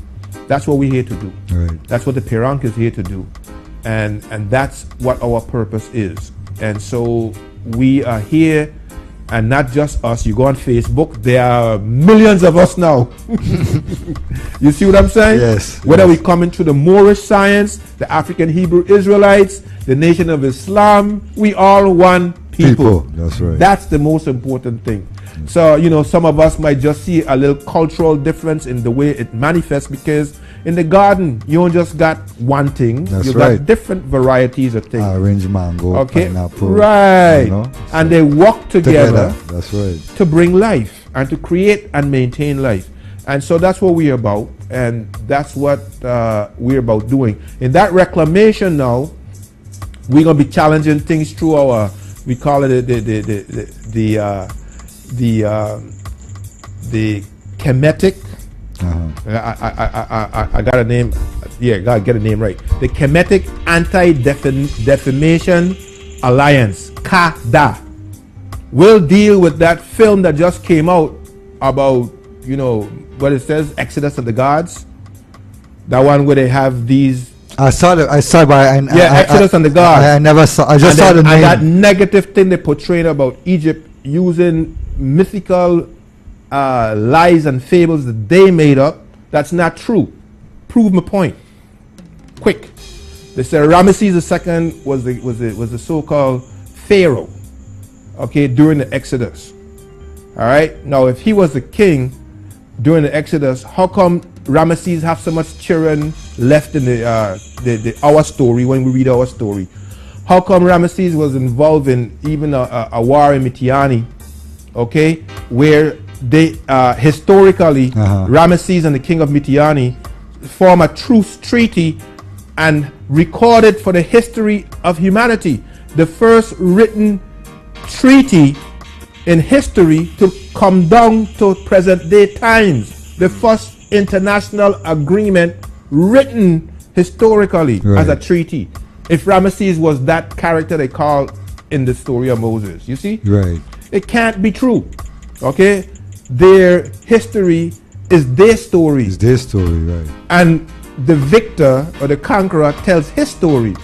That's what we're here to do. Right. That's what the Pirank is here to do. And that's what our purpose is. And so we are here, and not just us. You go on Facebook, there are millions of us now. You see what I'm saying? Yes. Whether we come into the Moorish science, the African Hebrew Israelites, the Nation of Islam, we all one people. That's right. That's the most important thing. So, you know, some of us might just see a little cultural difference in the way it manifests, because in the garden, you don't just got one thing. That's you right. got different varieties of things. Orange, mango, Okay, pineapple. right. You know, and they work together That's right. to bring life and to create and maintain life. And so that's what we're about, and that's what we're about doing. In that reclamation now, we're going to be challenging things through our, we call it the Kemetic. I got a name. Yeah, gotta get a name right. The Kemetic Anti-Defamation Alliance, KADA, will deal with that film that just came out about, you know, what it says, Exodus of the Gods. That one where they have these. I saw it, but Exodus and the Gods. I never saw. I just saw the name. And that negative thing they portrayed about Egypt using mythical lies and fables that they made up. That's not true. Prove my point. Quick. They said Ramesses II was the so-called Pharaoh, okay, during the Exodus. All right. Now, if he was the king during the Exodus, how come Ramesses have so much children left in our story when we read our story? How come Ramesses was involved in even a war in Midian, okay, where they historically Ramesses and the king of Midian form a truce treaty and recorded for the history of humanity, the first written treaty in history to come down to present day times, the first international agreement written historically as a treaty. If Ramesses was that character they call in the story of Moses, you see? Right. It can't be true. Okay? Their history is their story. It's their story, right. And the victor or the conqueror tells his story.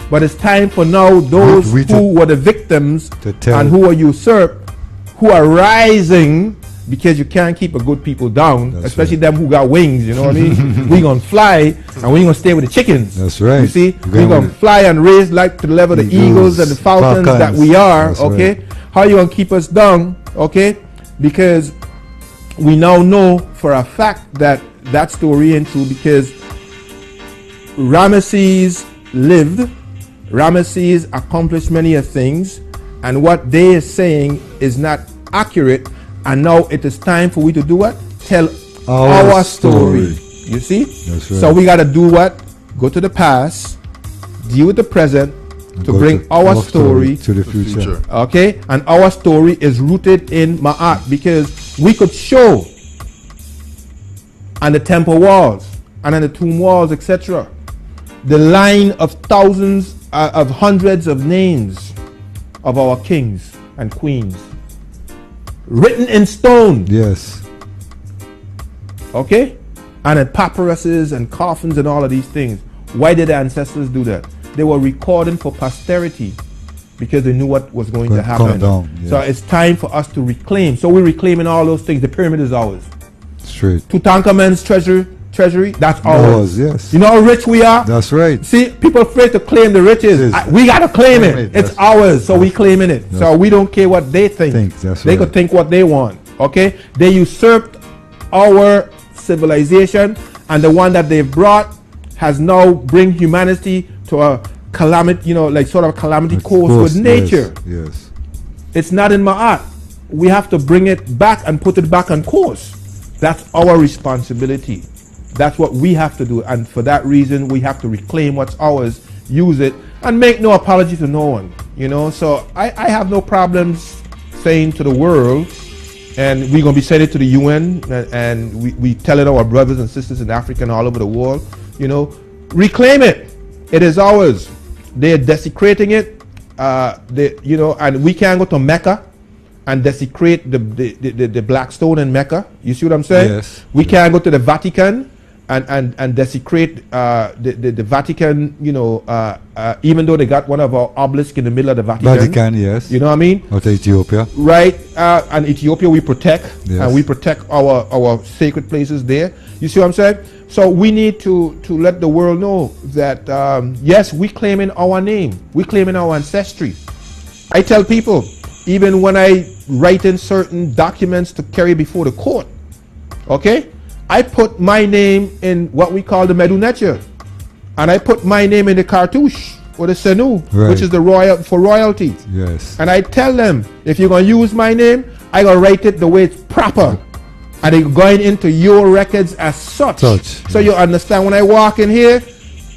But it's time for now those who were the victims and who are usurped, who are rising, because you can't keep a good people down, especially them who got wings, you know what I mean? We're going to fly and we're going to stay with the chickens. That's right. You see? We're going to fly and raise like to the level of the eagles and the falcons that we are, That's okay? right. How are you going to keep us down, okay? Because we now know for a fact that that story ain't true, because Ramesses lived, Ramesses accomplished many of things, and what they are saying is not accurate. And now it is time for we to do what? Tell our story. You see? That's right. So we got to do what? Go to the past, deal with the present, to bring our story to the future. Okay? And our story is rooted in Ma'at, because we could show on the temple walls and on the tomb walls, etc., the line of thousands of hundreds of names of our kings and queens written in stone. Yes. Okay? And in papyruses and coffins and all of these things. Why did the ancestors do that? They were recording for posterity because they knew what was going to happen. So it's time for us to reclaim. So we're reclaiming all those things. The pyramid is ours. Straight. Tutankhamun's treasury, that's ours. Yes. You know how rich we are? That's right. See, people afraid to claim the riches. We got to claim it. It's ours, so we claiming it. So we don't care what they think. They could think what they want. Okay? They usurped our civilization, and the one that they've brought has now bring humanity to a calamity, you know, like sort of a calamity course with nature. Yes. It's not in Ma'at. We have to bring it back and put it back on course. That's our responsibility. That's what we have to do. And for that reason, we have to reclaim what's ours, use it, and make no apology to no one. You know, so I have no problems saying to the world, and we're going to be saying it to the UN, and we tell it our brothers and sisters in Africa and all over the world, you know, reclaim it. It is ours. They're desecrating it, you know, and we can't go to Mecca and desecrate the black stone in Mecca. You see what I'm saying? Yes. We can't go to the Vatican and desecrate the Vatican, you know, even though they got one of our obelisks in the middle of the Vatican. Vatican, yes. You know what I mean? Or to Ethiopia. Right. And Ethiopia we protect. Yes. And we protect our sacred places there. You see what I'm saying? So we need to let the world know that, yes, we claiming our name. We claiming our ancestry. I tell people, even when I write in certain documents to carry before the court, okay, I put my name in what we call the Medunetia, and I put my name in the cartouche or the Senu, right, which is the royalty. Yes. And I tell them, if you're gonna use my name, I gotta write it the way it's proper, and it's going into your records as such. So you understand, when I walk in here,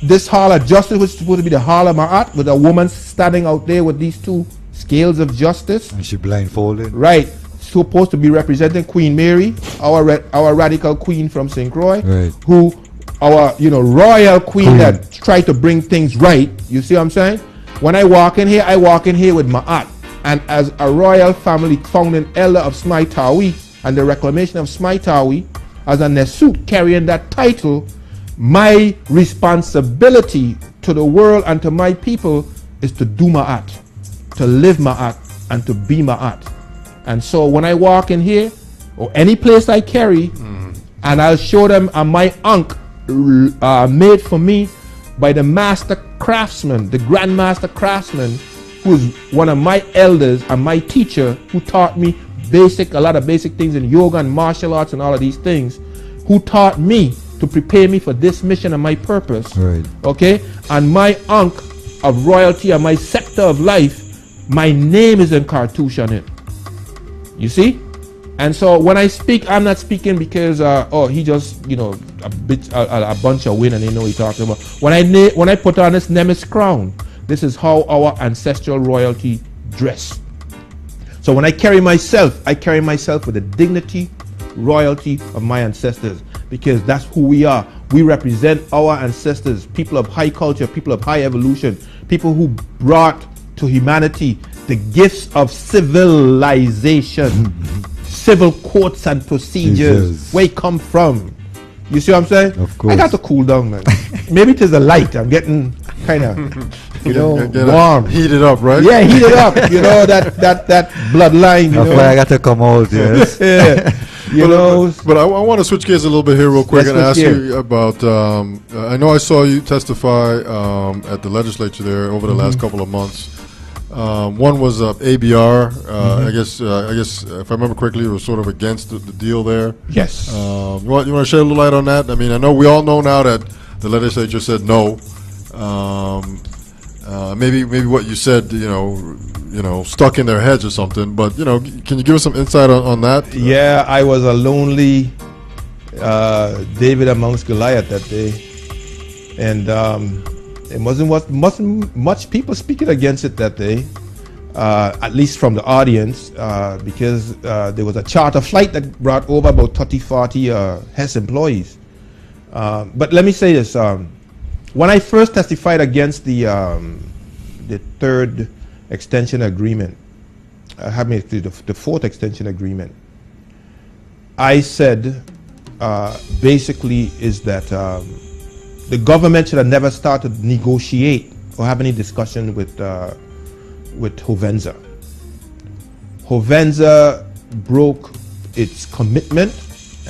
this Hall of Justice, which is supposed to be the Hall of Ma'at, with a woman standing out there with these two scales of justice, and she blindfolded. Right. Supposed to be representing Queen Mary, our radical queen from St. Croix, right, who our, you know, royal queen that tried to bring things right. You see what I'm saying? When I walk in here with Ma'at, and as a royal family founding elder of Smaitawi and the reclamation of Smaitawi, as a Nesut carrying that title, my responsibility to the world and to my people is to do Ma'at, to live Ma'at, and to be Ma'at. And so when I walk in here, or any place I carry, and I'll show them my ankh made for me by the master craftsman, the grandmaster craftsman, who's one of my elders and my teacher, who taught me a lot of basic things in yoga and martial arts and all of these things, who taught me to prepare me for this mission and my purpose. Right. Okay? And my ankh of royalty and my sector of life, my name is in cartouche on it. You see? And so when I speak, I'm not speaking because he just, you know, a bunch of win and they know what he's talking about. When I put on this Nemes crown, this is how our ancestral royalty dress. So when I carry myself with the dignity, royalty of my ancestors, because that's who we are. We represent our ancestors, people of high culture, people of high evolution, people who brought to humanity the gifts of civilization, civil courts and procedures, where it come from. You see what I'm saying? Of course. I got to cool down, man. Maybe it is the light. I'm getting kind of, you know, warm. Heated up, right? Yeah, heated up. You know, that bloodline. You That's know? why I got to come out, yes. Yeah. You know. But I want to switch gears a little bit here real quick and ask you about, I know I saw you testify at the legislature there over the last couple of months. One was ABR. I guess if I remember correctly, it was sort of against the deal there. Yes. You want to shed a little light on that? I mean, I know we all know now that the legislature said no. Maybe what you said, you know, stuck in their heads or something. But you know, can you give us some insight on that? Yeah, I was a lonely David amongst Goliath that day, and it wasn't much people speaking against it that day, at least from the audience, because there was a charter flight that brought over about 30-40 Hess employees. But let me say this. When I first testified against the third extension agreement, the fourth extension agreement, I said basically is that the government should have never started to negotiate or have any discussion with Hovenza. Hovenza broke its commitment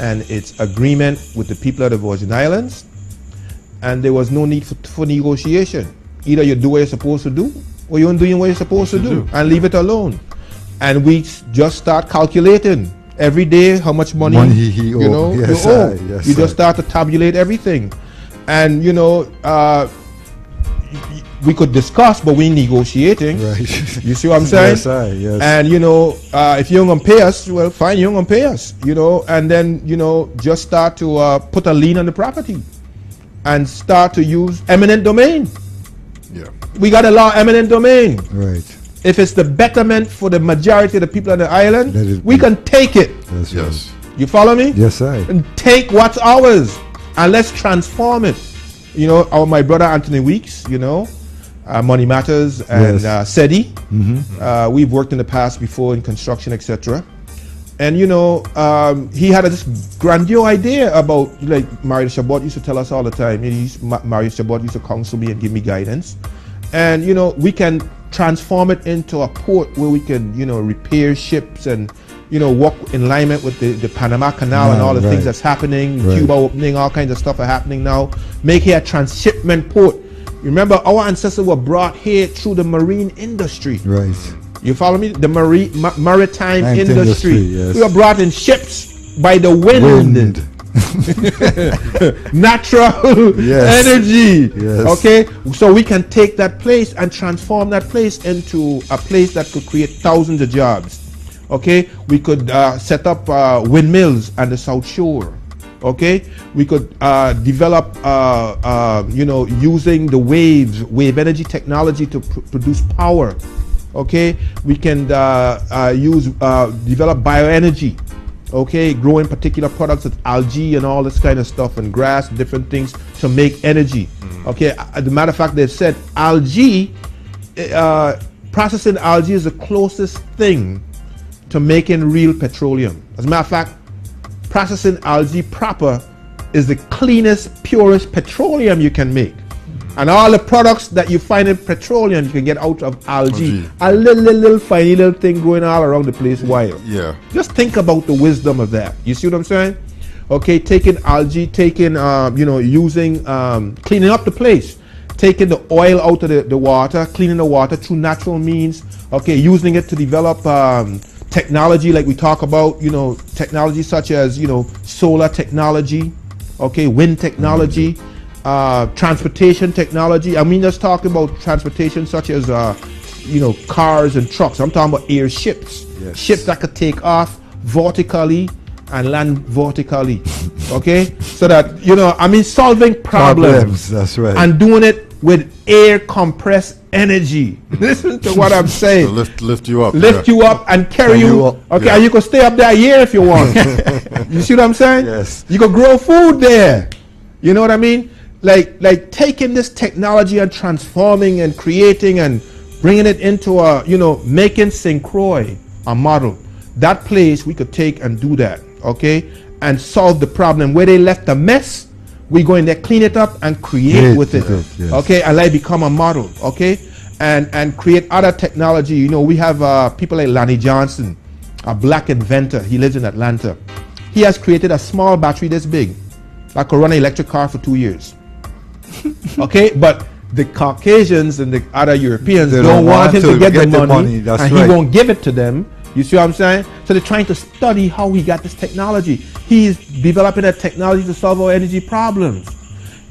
and its agreement with the people of the Virgin Islands, and there was no need for negotiation. Either you do what you're supposed to do, or you're doing what you're supposed to do, and leave it alone. And we just start calculating every day how much money you know yes, you owe. Yes, just start to tabulate everything. And you know, we could discuss, but we negotiating. Right. You see what I'm saying? Yes, I, yes. And if you don't gonna pay us, well, fine, you don't gonna pay us. And then just start to put a lien on the property, and start to use eminent domain. Yeah. We got a law eminent domain. Right. If it's the betterment for the majority of the people on the island, Let it we be. can take it. That's Yes. right. You follow me? Yes, I. And take what's ours and let's transform it. My brother Anthony Weeks, Money Matters and Yes. SEDI. Mm-hmm. We've worked in the past before in construction, etc. And he had this grandiose idea about, like Mario Chabot used to tell us all the time. Mario Chabot used to counsel me and give me guidance. And we can transform it into a port where we can repair ships and walk in alignment with the Panama Canal and all the things that's happening, Right. Cuba opening, all kinds of stuff are happening now. Make here a transshipment port. Remember, our ancestors were brought here through the marine industry. Right. You follow me? The maritime Ninth industry. yes. We were brought in ships by the wind. Natural Yes. energy. Yes. Okay? So we can take that place and transform that place into a place that could create thousands of jobs. Okay? We could set up windmills on the South Shore. Okay? We could develop, using the wave energy technology to produce power. Okay? We can develop bioenergy. Okay, growing particular products with algae and all this kind of stuff, and grass, different things to make energy. Okay, as a matter of fact, they've said algae, processing algae is the closest thing to making real petroleum. As a matter of fact, processing algae proper is the cleanest, purest petroleum you can make. And all the products that you find in petroleum, you can get out of algae. A little tiny little thing growing all around the place wild. Yeah. Just think about the wisdom of that. You see what I'm saying? Okay, taking algae, using, cleaning up the place. Taking the oil out of the water, cleaning the water through natural means. Okay, using it to develop technology like we talk about, technology such as, solar technology, okay, wind technology. Transportation technology. I mean, let's talk about transportation such as, cars and trucks. I'm talking about air ships. Yes. Ships that could take off vertically and land vertically. Okay? So that, solving problems. That's right. And doing it with air compressed energy. Listen to what I'm saying. So lift you up. Lift you up and carry you up. Okay, Yeah. and you can stay up there a year if you want. You see what I'm saying? Yes. You can grow food there. You know what I mean? Like taking this technology and transforming and creating and bringing it into making St. Croix a model. That place we could take and do that, okay? And solve the problem. Where they left a mess, we go in there, clean it up and create with it. Yes. Okay, and let it become a model, okay? And create other technology. We have people like Lanny Johnson, a black inventor. He lives in Atlanta. He has created a small battery this big that could run an electric car for 2 years. Okay, but the Caucasians and the other Europeans They don't want him to get the money, That's and right. he won't give it to them. You see what I'm saying? So they're trying to study how he got this technology. He's developing a technology to solve our energy problems.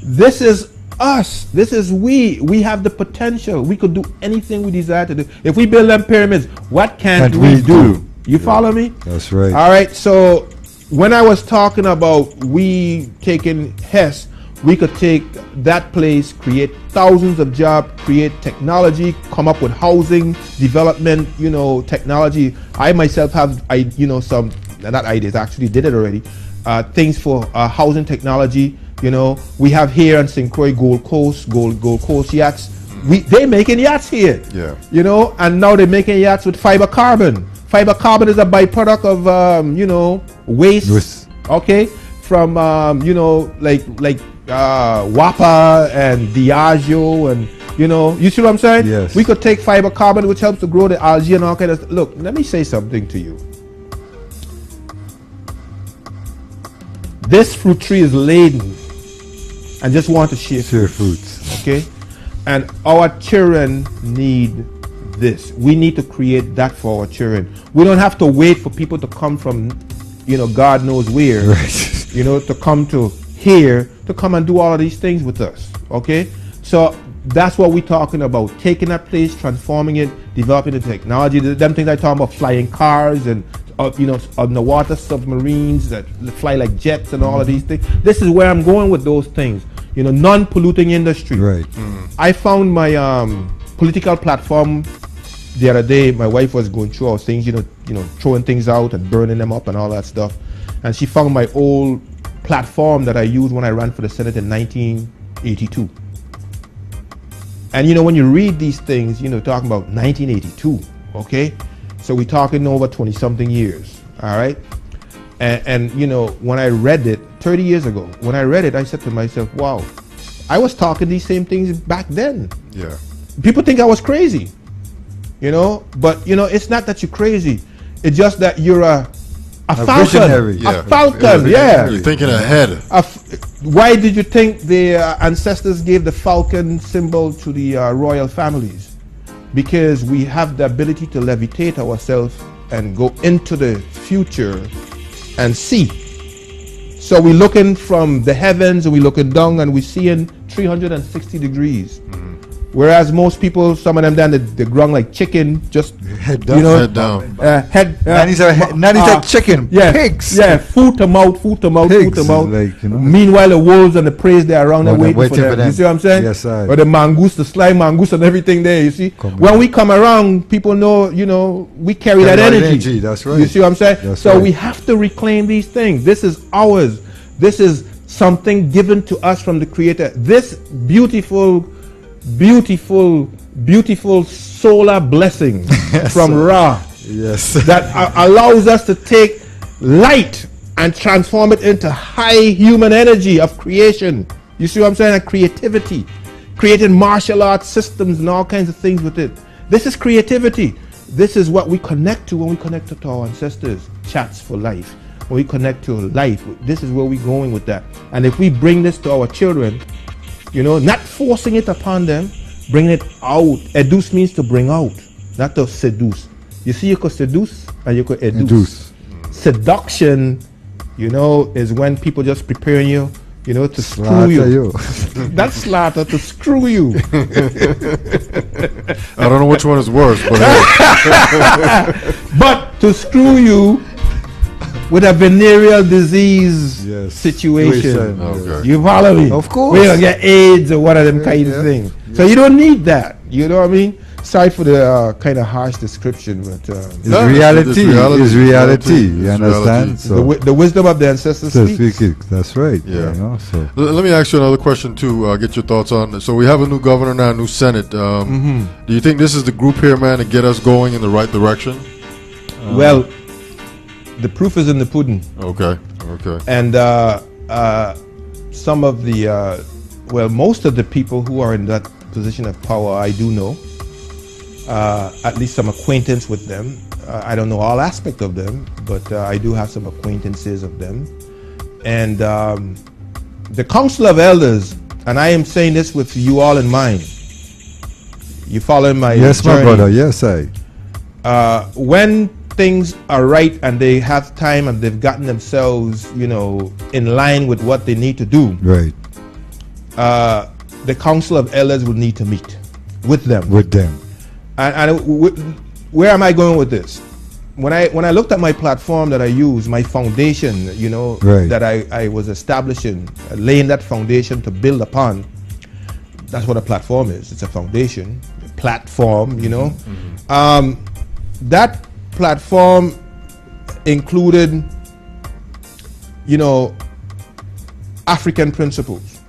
This is us. This is we. We have the potential. We could do anything we desire to do. If we build them pyramids, what can't we do? You follow me? That's right. All right. So when I was talking about we taking Hess, we could take that place, create thousands of jobs, create technology, come up with housing development, technology. I myself have, some, not ideas, actually did it already, things for housing technology. We have here on St. Croix Gold Coast yachts. They're making yachts here. Yeah. And now they're making yachts with fiber carbon. Fiber carbon is a byproduct of, waste. Okay. From, Wapa and Diageo and you see what I'm saying? Yes. We could take fiber carbon, which helps to grow the algae and all kind of stuff. Look, let me say something to you. This fruit tree is laden and just want to share fruits. okay? And our children need this. We need to create that for our children. We don't have to wait for people to come from, God knows where, Right. to come to here to come and do all of these things with us, okay? So That's what we're talking about. Taking that place, transforming it, developing the technology. Them things I talk about, flying cars and underwater submarines that fly like jets and all of these things. This is where I'm going with those things. Non-polluting industry. Right. I found my political platform the other day. My wife was going through all things, throwing things out and burning them up and all that stuff. And she found my old platform that I used when I ran for the Senate in 1982. And when you read these things, talking about 1982, okay? So we're talking over 20-something years, all right? And when I read it 30 years ago, when I read it, I said to myself, wow, I was talking these same things back then. Yeah. People think I was crazy, but it's not that you're crazy. It's just that you're a falcon. Visionary. A falcon, yeah. You're thinking ahead. Why did you think the ancestors gave the falcon symbol to the royal families? Because we have the ability to levitate ourselves and go into the future and see. So we're looking from the heavens and we're looking down and we're seeing 360 degrees. Whereas most people, some of them down the ground like chicken, just head down. Head down. Nanny's a chicken. Yeah, Pigs. Yeah, foot them out. Pigs, like, Meanwhile, the wolves and the prey, they're around there waiting for them. You see what I'm saying? Yes, sir. Or the mongoose, the slime mongoose and everything there, you see? When we come around, people know, we carry that energy. That's right. You see what I'm saying? That's so right. we have to reclaim these things. This is ours. This is something given to us from the Creator. This beautiful solar blessing from Ra. Yes. That allows us to take light and transform it into high human energy of creation. You see what I'm saying? And creativity. Creating martial arts systems and all kinds of things with it. This is creativity. This is what we connect to when we connect to our ancestors. Chats for life. When we connect to life, this is where we're going with that. And if we bring this to our children, not forcing it upon them, bringing it out. Educe means to bring out, not to seduce. You see, you could seduce and you could educe. Seduction, is when people just preparing you, to screw you. That's slaughter, to screw you. I don't know which one is worse, but hey. But to screw you with a venereal disease situation. Okay. You follow me? Of course. We're going to get AIDS or one of them kind of things. So you don't need that. You know what I mean? Sorry for the kind of harsh description, but it's reality. You understand? So the wisdom of the ancestors speaks. That's right. Yeah. So Let me ask you another question too. Get your thoughts on. So we have a new governor now, a new Senate. Do you think this is the group here, man, to get us going in the right direction? Well, the proof is in the pudding. Okay. And some of the, most of the people who are in that position of power, I do know. At least some acquaintance with them. I don't know all aspects of them, but I do have some acquaintances of them. And the Council of Elders, and I am saying this with you all in mind. You following my yes, journey? My brother. Yes, when things are right and they have time and they've gotten themselves, in line with what they need to do. Right. The Council of Elders will need to meet with them. And where am I going with this? When I looked at my platform that I use, my foundation, that I was establishing, laying that foundation to build upon. That's what a platform is. It's a foundation, a platform, that platform included, African principles.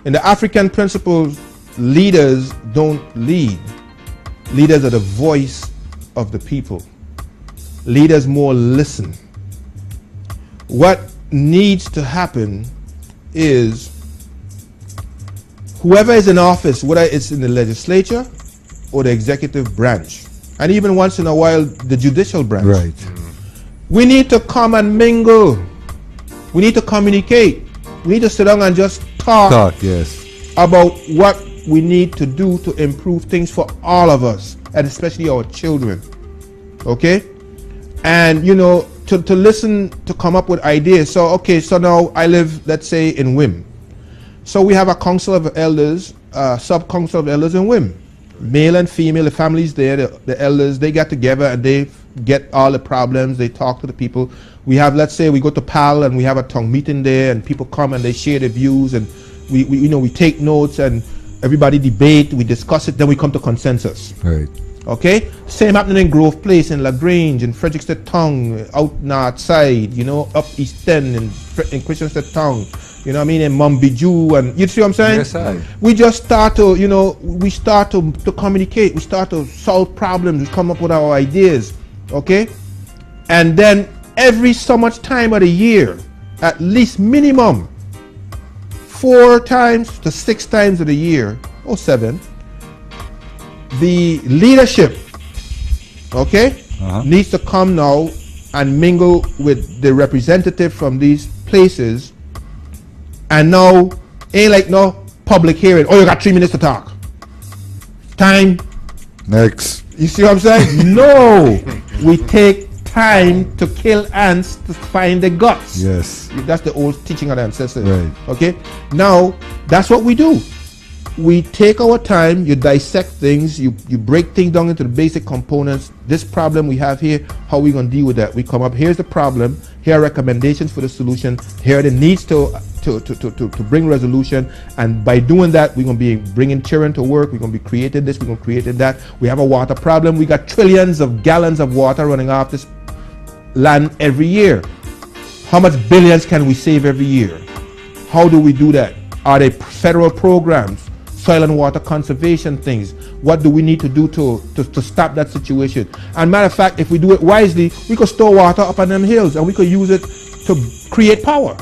In the African principles, leaders don't lead. Leaders are the voice of the people. Leaders more listen. What needs to happen is whoever is in office, whether it's in the legislature or the executive branch, and even once in a while the judicial branch. Right. We need to come and mingle. We need to communicate. We need to sit down and just talk about what we need to do to improve things for all of us, and especially our children. Okay? And to listen, to come up with ideas. So now I live, let's say, in Wim. So we have a council of elders sub-council of elders in WIM. Male and female, the families there, the elders, they get together and they get all the problems, they talk to the people. We have, let's say we go to PAL and we have a tongue meeting there and people come and they share their views and we take notes and everybody debate, we discuss it, then we come to consensus. Right. Okay? Same happening in Grove Place, in LaGrange, in Frederickstead Tongue, out north side, up East End, in Christianstead Tongue, you know what I mean, in Mumbiju, and you see what I'm saying? Yes, sir. We just start to, we start to communicate, we start to solve problems, we come up with our ideas, okay? And then every so much time of the year, at least minimum 4 times to 6 times of the year, or 7, the leadership, okay, needs to come now and mingle with the representative from these places. And now, ain't like no public hearing. Oh, you got 3 minutes to talk. Time. Next. You see what I'm saying? No. We take time to kill ants to find the guts. Yes. That's the old teaching of the ancestors. Right. Okay? Now, that's what we do. We take our time, you dissect things, you break things down into the basic components. This problem we have here, how are we going to deal with that? We come up, here's the problem, here are recommendations for the solution, here are the needs to bring resolution, and by doing that, we're going to be bringing children to work, we're going to be creating this, we're going to create that. We have a water problem, we got trillions of gallons of water running off this land every year. How much billions can we save every year? How do we do that? Are they federal programs? Soil and water conservation things. What do we need to do to stop that situation? And matter of fact, if we do it wisely, we could store water up on them hills and we could use it to create power.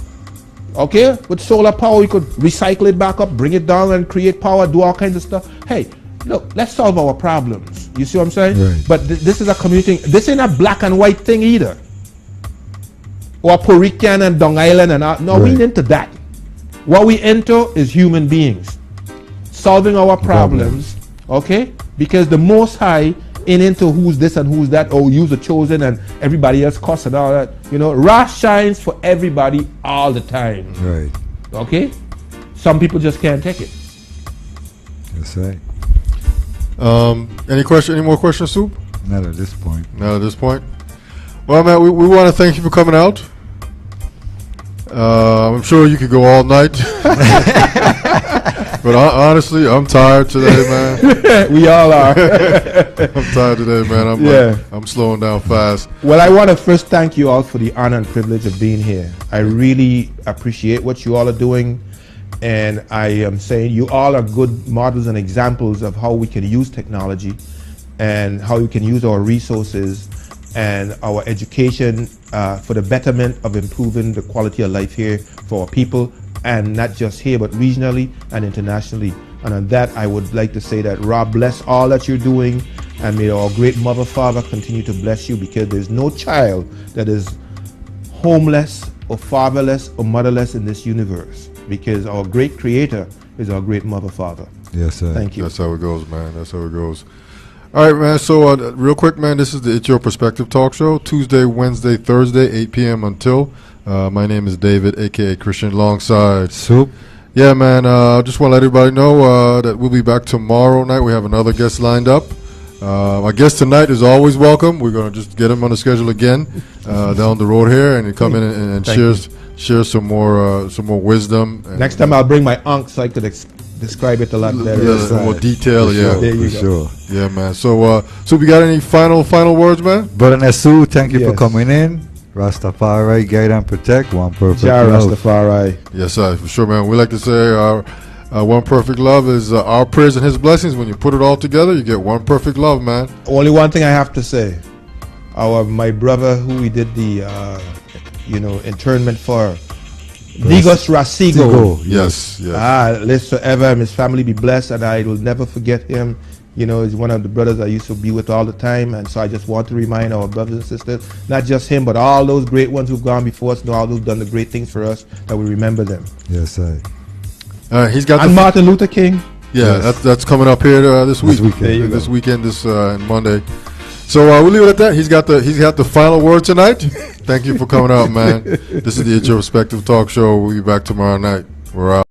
Okay? With solar power, we could recycle it back up, bring it down and create power, do all kinds of stuff. Hey, look, let's solve our problems. You see what I'm saying? Right. But this is a community. This ain't a black and white thing either. Or Puerto Rican and Long Island and all. No, Right. we ain't into that. What we into is human beings. Solving our problems, okay? Because the Most High ain't into who's this and who's that, or you's the chosen and everybody else cuss and all that. Ra shines for everybody all the time, Right. okay? Some people just can't take it. Yes, right. Any more questions, Soup? Not at this point. Not at this point. Well, man, we want to thank you for coming out. I'm sure you could go all night. But honestly, I'm tired today, man. We all are. I'm tired today, man. I'm slowing down fast. Well, I want to first thank you all for the honor and privilege of being here. I really appreciate what you all are doing. And I am saying you all are good models and examples of how we can use technology and how we can use our resources and our education for the betterment of improving the quality of life here for our people, and not just here, but regionally and internationally. And on that, I would like to say that Rob bless all that you're doing, and may our great Mother Father continue to bless you, because there's no child that is homeless or fatherless or motherless in this universe, because our great Creator is our great Mother Father. Yes, sir. Thank you. That's how it goes, man. That's how it goes. All right, man. So real quick, man, this is the It's Your Perspective talk show, Tuesday, Wednesday, Thursday, 8 p.m. until. My name is David, a.k.a. Christian, alongside Soup. Yeah, man. I just want to let everybody know that we'll be back tomorrow night. We have another guest lined up. Our guest tonight is always welcome. We're going to just get him on the schedule again down the road here, and come in and share some more wisdom. Next time I'll bring my uncle so I could describe it a lot better. Yeah, some more detail. Yeah, There you For go. sure. yeah, man. So we got any final words, man? Brother Nasu, thank you for Yes. coming in. Rastafari, guide and protect. One perfect Jah love. Rastafari. Yes, sir, for sure, man. We like to say our one perfect love is our prayers and His blessings. When you put it all together, you get one perfect love, man. Only one thing I have to say. My brother who we did the internment for, Digos Rasigo. Tigo. Yes, yes. Lives forever, and his family be blessed, and I will never forget him. He's one of the brothers I used to be with all the time, and so I just want to remind our brothers and sisters, not just him, but all those great ones who've gone before us, all those who've done the great things for us, that we remember them. Yes, sir. He's got And Martin Luther King. Yeah, Yes. that's coming up here this week. weekend. There you This go. weekend, this Monday. So we'll leave it at that. He's got the final word tonight. Thank you for coming out, man. This is the It's Your Perspective talk show. We'll be back tomorrow night. We're out.